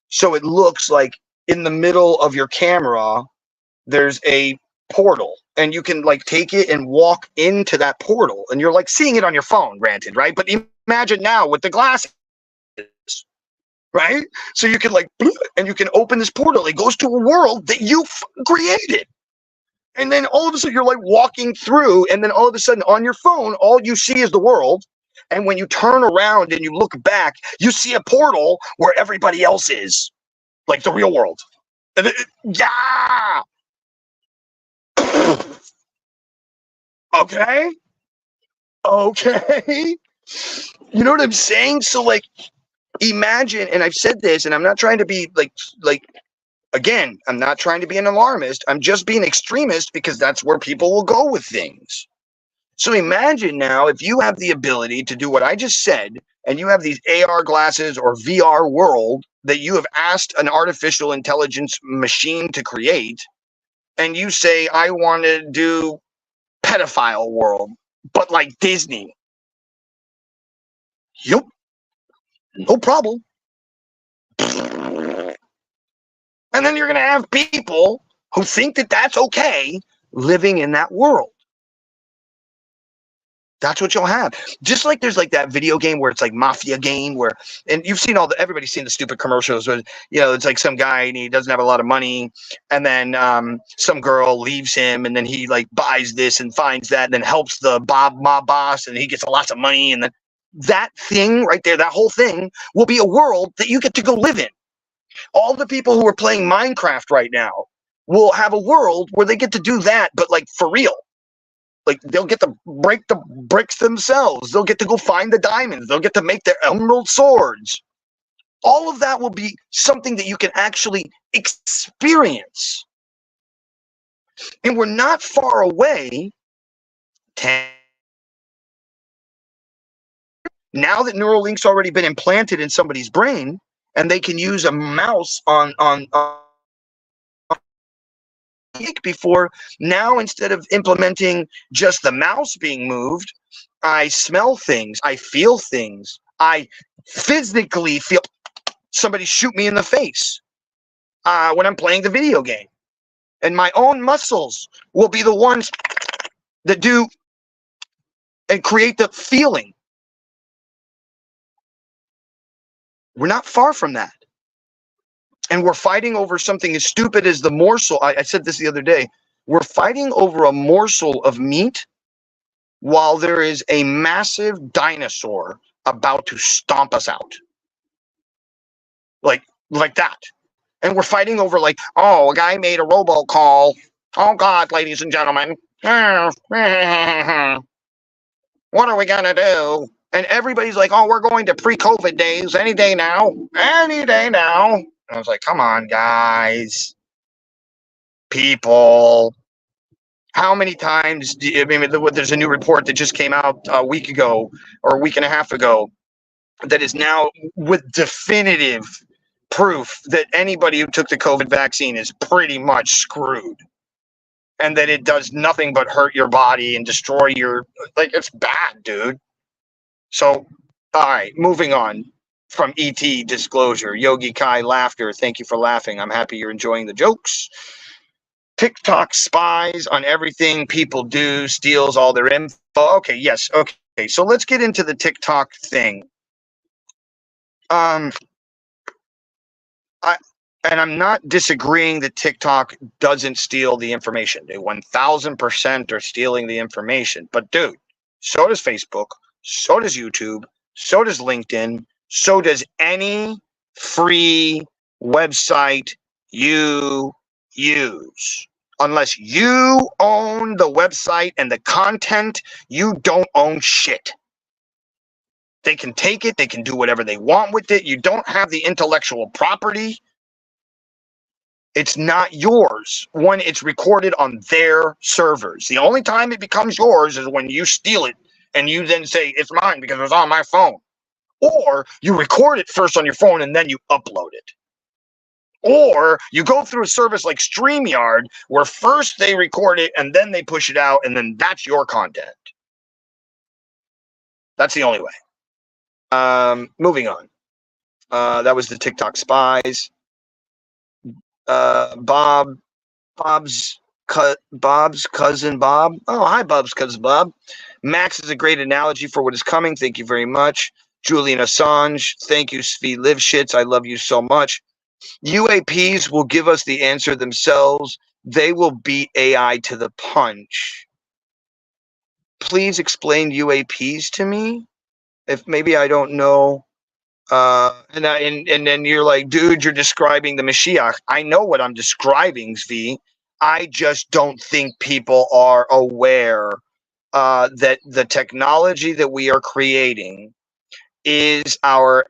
So it looks like in the middle of your camera, there's a portal. And you can like take it and walk into that portal. And you're like seeing it on your phone, granted, right? But imagine now with the glasses. Right? So you can like, and you can open this portal. It goes to a world that you created. And then all of a sudden you're like walking through, and then all of a sudden on your phone, all you see is the world. And when you turn around and you look back, you see a portal where everybody else is, like the real world. Yeah. Okay. You know what I'm saying? So like, imagine, and I've said this, and I'm not trying to be like, again, I'm not trying to be an alarmist. I'm just being extremist because that's where people will go with things. So imagine now if you have the ability to do what I just said, and you have these AR glasses or VR world that you have asked an artificial intelligence machine to create, and you say, I want to do pedophile world, but like Disney. Yep. No problem. And then you're going to have people who think that that's okay living in that world. That's what you'll have. Just like there's like that video game where it's like mafia game where, and you've seen everybody's seen the stupid commercials where, you know, it's like some guy and he doesn't have a lot of money. And then some girl leaves him and then he like buys this and finds that and then helps the mob boss and he gets lots of money. And then that thing right there, that whole thing will be a world that you get to go live in. All the people who are playing Minecraft right now will have a world where they get to do that, but like for real. Like they'll get to break the bricks themselves. They'll get to go find the diamonds. They'll get to make their emerald swords. All of that will be something that you can actually experience. And we're not far away. Now that Neuralink's already been implanted in somebody's brain, and they can use a mouse on before. Now, instead of implementing just the mouse being moved, I smell things, I feel things, I physically feel somebody shoot me in the face when I'm playing the video game. And my own muscles will be the ones that do and create the feeling. We're not far from that. And we're fighting over something as stupid as the morsel. I said this the other day. We're fighting over a morsel of meat while there is a massive dinosaur about to stomp us out. Like that. And we're fighting over like, oh, a guy made a robocall. Oh, God, ladies and gentlemen. What are we going to do? And everybody's like, oh, we're going to pre-COVID days any day now. Any day now. I was like, come on, guys. People. How many times there's a new report that just came out a week ago or a week and a half ago that is now with definitive proof that anybody who took the COVID vaccine is pretty much screwed. And that it does nothing but hurt your body and destroy your, like, it's bad, dude. So, all right, moving on. From ET disclosure, Yogi Kai laughter. Thank you for laughing. I'm happy you're enjoying the jokes. TikTok spies on everything people do, steals all their info. Okay, yes. Okay, so let's get into the TikTok thing. I'm not disagreeing that TikTok doesn't steal the information. They 1000% are stealing the information. But dude, so does Facebook, so does YouTube, so does LinkedIn. So does any free website you use. Unless you own the website and the content, you don't own shit. They can take it. They can do whatever they want with it. You don't have the intellectual property. It's not yours when it's recorded on their servers. The only time it becomes yours is when you steal it and you then say, it's mine because it was on my phone. Or you record it first on your phone and then you upload it. Or you go through a service like StreamYard where first they record it and then they push it out and then that's your content. That's the only way. Moving on. That was the TikTok spies. Bob's cousin Bob. Oh, hi, Bob's cousin Bob. Max is a great analogy for what is coming. Thank you very much. Julian Assange. Thank you, Svi Live Shits. I love you so much. UAPs will give us the answer themselves. They will beat AI to the punch. Please explain UAPs to me. If maybe I don't know. And then you're like, dude, you're describing the Mashiach. I know what I'm describing, Zvi. I just don't think people are aware that the technology that we are creating is our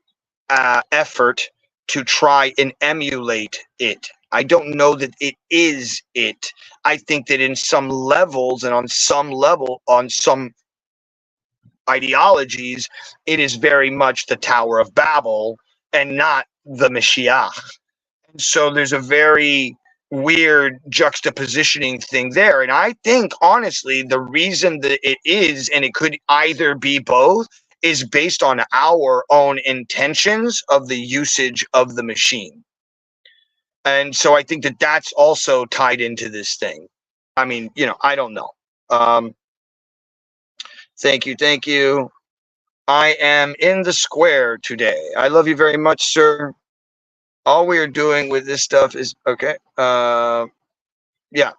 effort to try and emulate it. I don't know that it is it. I think that in some levels and on some level, on some ideologies, it is very much the Tower of Babel and not the Mashiach. So there's a very weird juxtapositioning thing there. And I think, honestly, the reason that it is, and it could either be both, is based on our own intentions of the usage of the machine. And so I think that that's also tied into this thing. I mean, I don't know. Thank you. I am in the square today. I love you very much, sir. All we are doing with this stuff is okay. Yeah,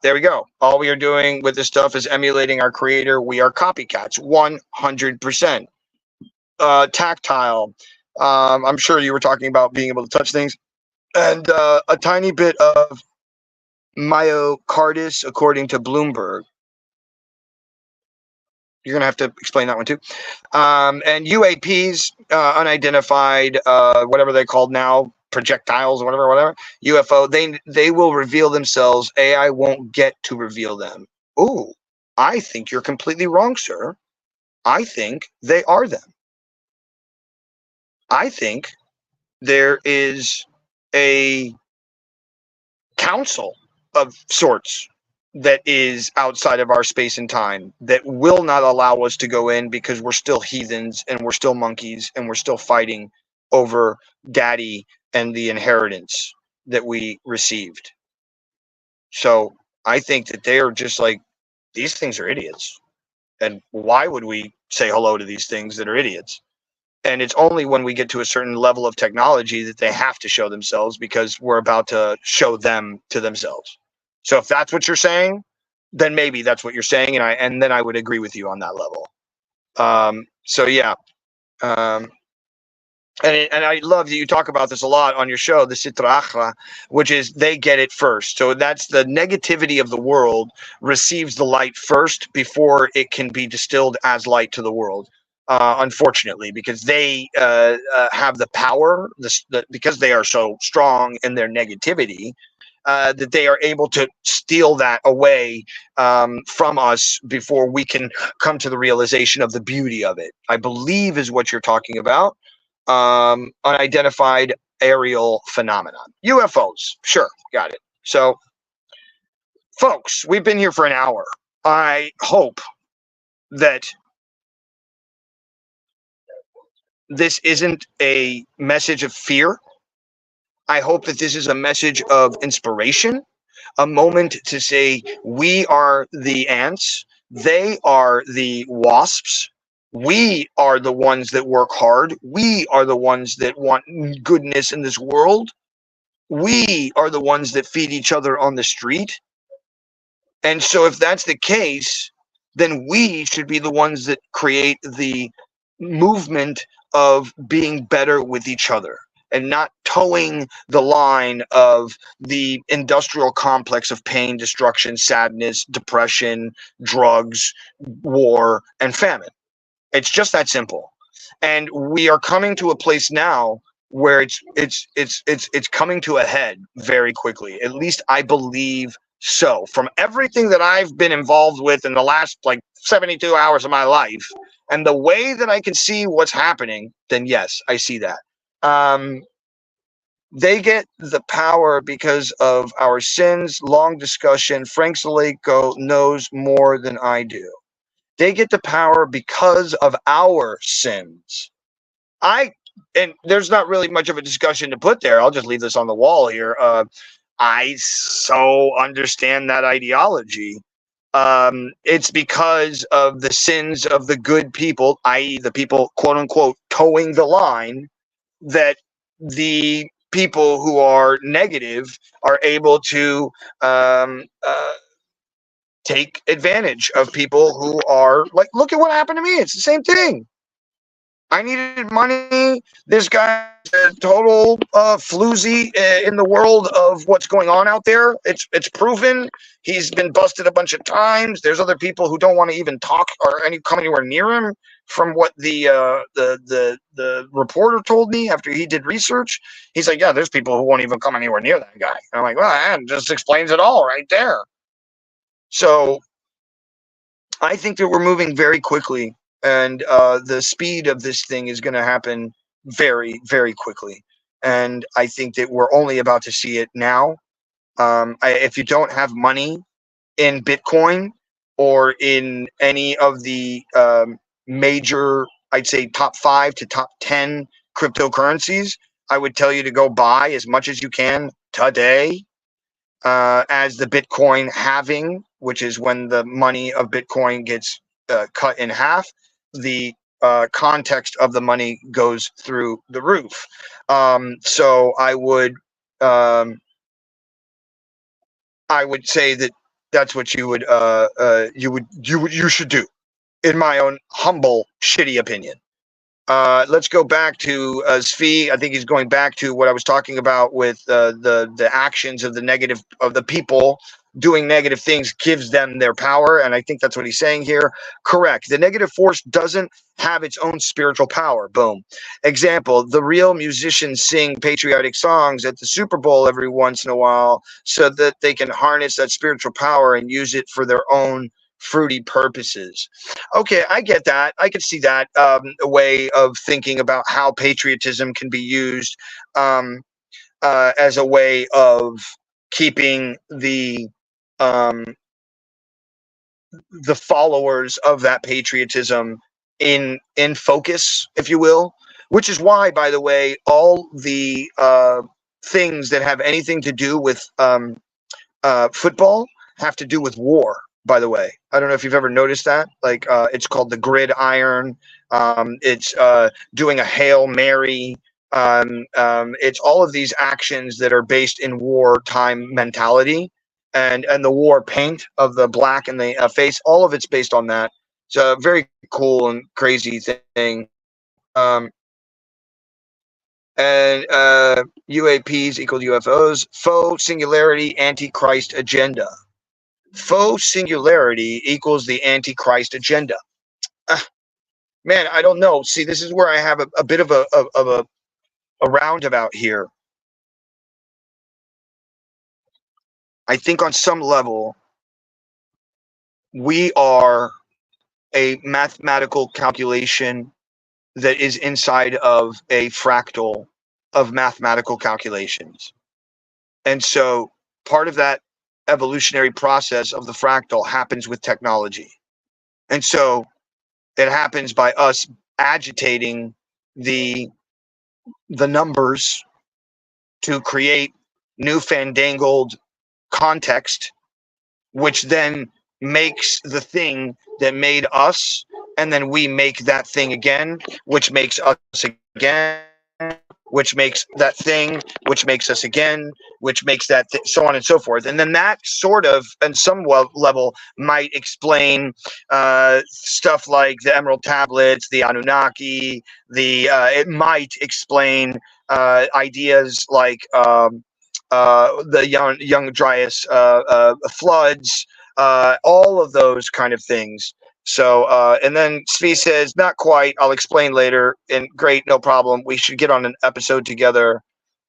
there we go. All we are doing with this stuff is emulating our creator. We are copycats, 100%. Tactile. I'm sure you were talking about being able to touch things, and a tiny bit of myocarditis, according to Bloomberg. You're going to have to explain that one too. And UAPs, unidentified, whatever they're called now, projectiles or whatever, UFO, they will reveal themselves. AI won't get to reveal them. Ooh, I think you're completely wrong, sir. I think they are them. I think there is a council of sorts that is outside of our space and time that will not allow us to go in because we're still heathens and we're still monkeys and we're still fighting over daddy and the inheritance that we received. So I think that they are just like, these things are idiots. And why would we say hello to these things that are idiots? And it's only when we get to a certain level of technology that they have to show themselves because we're about to show them to themselves. So if that's what you're saying, then maybe that's what you're saying, and then I would agree with you on that level. So yeah, and I love that you talk about this a lot on your show, the Sitra Achra, which is they get it first. So that's the negativity of the world receives the light first before it can be distilled as light to the world. Unfortunately, because they have the power, because they are so strong in their negativity, that they are able to steal that away from us before we can come to the realization of the beauty of it. I believe is what you're talking about. Unidentified aerial phenomenon. UFOs. Sure, got it. So, folks, we've been here for an hour. I hope that this isn't a message of fear. I hope that this is a message of inspiration, a moment to say, we are the ants, they are the wasps, we are the ones that work hard, we are the ones that want goodness in this world, we are the ones that feed each other on the street. And so if that's the case, then we should be the ones that create the movement of being better with each other. and not towing the line of the industrial complex of pain, destruction, sadness, depression, drugs, war, and famine. It's just that simple. And we are coming to a place now where it's coming to a head very quickly. At least I believe so. From everything that I've been involved with in the last like 72 hours of my life, and the way that I can see what's happening, then yes, I see that. Um, they get the power because of our sins. Long discussion. Frank Zaleko knows more than I do. They get the power because of our sins. And there's not really much of a discussion to put there. I'll just leave this on the wall here. I so understand that ideology. It's because of the sins of the good people, i.e., the people, quote unquote, towing the line, that the people who are negative are able to take advantage of people who are like, look at what happened to me. It's the same thing. I needed money. This guy's a total floozy in the world of what's going on out there. It's proven. He's been busted a bunch of times. There's other people who don't want to even talk or come anywhere near him. From what the reporter told me after he did research, he's like, yeah, there's people who won't even come anywhere near that guy. And I'm like, well, that just explains it all right there. So I think that we're moving very quickly, and the speed of this thing is going to happen very, very quickly. And I think that we're only about to see it now. If you don't have money in Bitcoin or in any of the major, I'd say top 5 to top 10 cryptocurrencies, I would tell you to go buy as much as you can today. As the Bitcoin halving, which is when the money of Bitcoin gets cut in half, the context of the money goes through the roof. So I would say that that's what you should do, in my own humble, shitty opinion. Let's go back to Svi. I think he's going back to what I was talking about with the actions of the negative of the people doing negative things gives them their power, and I think that's what he's saying here. Correct. The negative force doesn't have its own spiritual power. Boom. Example: the real musicians sing patriotic songs at the Super Bowl every once in a while so that they can harness that spiritual power and use it for their own fruity purposes. Okay, I get that. I could see that a way of thinking about how patriotism can be used as a way of keeping the followers of that patriotism in focus, if you will. Which is why, by the way, all the things that have anything to do with football have to do with war. By the way, I don't know if you've ever noticed that. Like, it's called the gridiron. It's doing a Hail Mary. It's all of these actions that are based in wartime mentality, and the war paint of the black and the face. All of it's based on that. It's a very cool and crazy thing. And UAPs equal UFOs. Faux singularity, antichrist agenda. Faux singularity equals the antichrist agenda. Man, I don't know. See, this is where I have a bit of a roundabout here. I think on some level, we are a mathematical calculation that is inside of a fractal of mathematical calculations. And so part of that evolutionary process of the fractal happens with technology. And so it happens by us agitating the numbers to create new fandangled context, which then makes the thing that made us, and then we make that thing again, which makes us again. which makes that thing, which makes us again, which makes that so on and so forth. And then that sort of, on some level, might explain stuff like the Emerald Tablets, the Anunnaki. It might explain ideas like the young Dryas floods, all of those kind of things. So, and then Svi says, not quite. I'll explain later. And great, no problem. We should get on an episode together.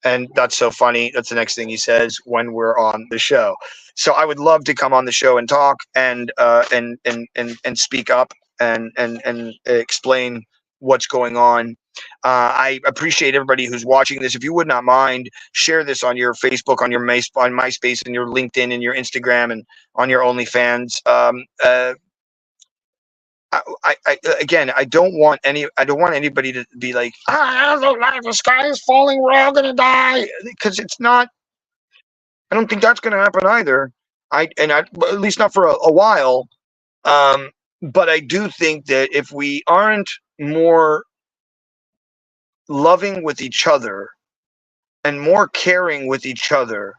And that's so funny. That's the next thing he says when we're on the show. So I would love to come on the show and talk and speak up and explain what's going on. I appreciate everybody who's watching this. If you would not mind, share this on your Facebook, on your on MySpace, and your LinkedIn, and your Instagram, and on your OnlyFans. Again, I don't want anybody to be like, the sky is falling, we're all gonna die, because it's not. I don't think that's gonna happen either. At least not for a while. But I do think that if we aren't more loving with each other and more caring with each other,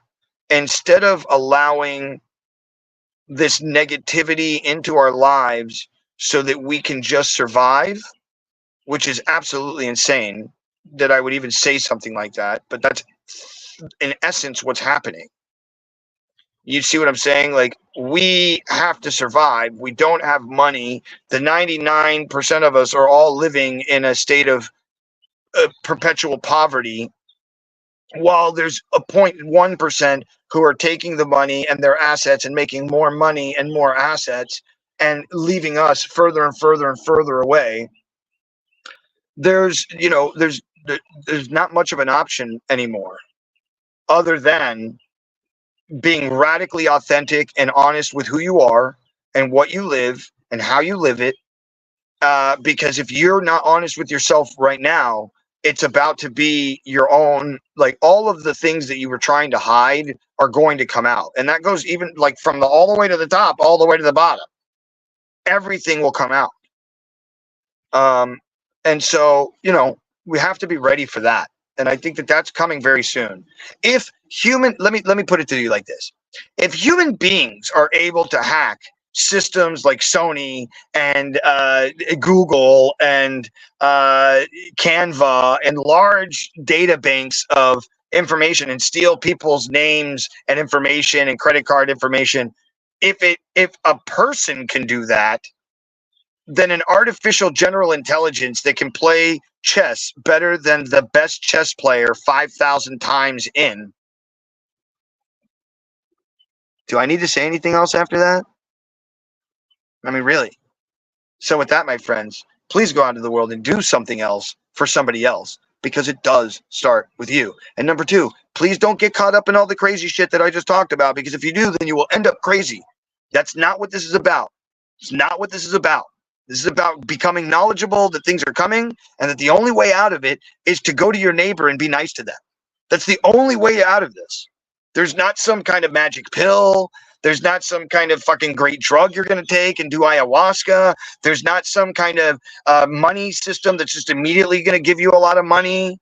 instead of allowing this negativity into our lives so that we can just survive, which is absolutely insane that I would even say something like that, but that's in essence what's happening. You see what I'm saying? Like, we have to survive. We don't have money. The 99% of us are all living in a state of perpetual poverty, while there's a 0.1% who are taking the money and their assets and making more money and more assets and leaving us further and further and further away. There's not much of an option anymore other than being radically authentic and honest with who you are and what you live and how you live it. Because if you're not honest with yourself right now, it's about to be your own, like, all of the things that you were trying to hide are going to come out. And that goes even like from all the way to the top, all the way to the bottom. Everything will come out. And so, we have to be ready for that. And I think that that's coming very soon. Let me put it to you like this. If human beings are able to hack systems like Sony and Google and Canva and large data banks of information and steal people's names and information and credit card information, if a person can do that, then an artificial general intelligence that can play chess better than the best chess player 5,000 times in. Do I need to say anything else after that? I mean, really. So with that, my friends, please go out into the world and do something else for somebody else, because it does start with you. And number two, please don't get caught up in all the crazy shit that I just talked about, because if you do, then you will end up crazy. That's not what this is about. It's not what this is about. This is about becoming knowledgeable that things are coming, and that the only way out of it is to go to your neighbor and be nice to them. That's the only way out of this. There's not some kind of magic pill. There's not some kind of fucking great drug you're going to take and do ayahuasca. There's not some kind of money system that's just immediately going to give you a lot of money.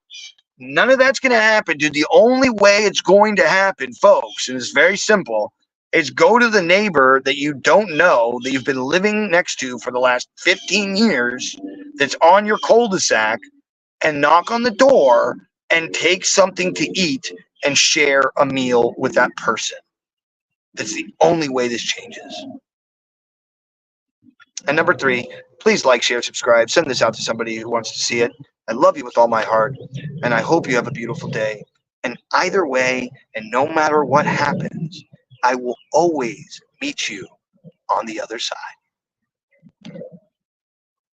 None of that's going to happen, dude. The only way it's going to happen, folks, and it's very simple, is go to the neighbor that you don't know, that you've been living next to for the last 15 years, that's on your cul-de-sac, and knock on the door and take something to eat and share a meal with that person. That's the only way this changes. And number three, please like, share, subscribe. Send this out to somebody who wants to see it. I love you with all my heart, and I hope you have a beautiful day. And either way, and no matter what happens, I will always meet you on the other side.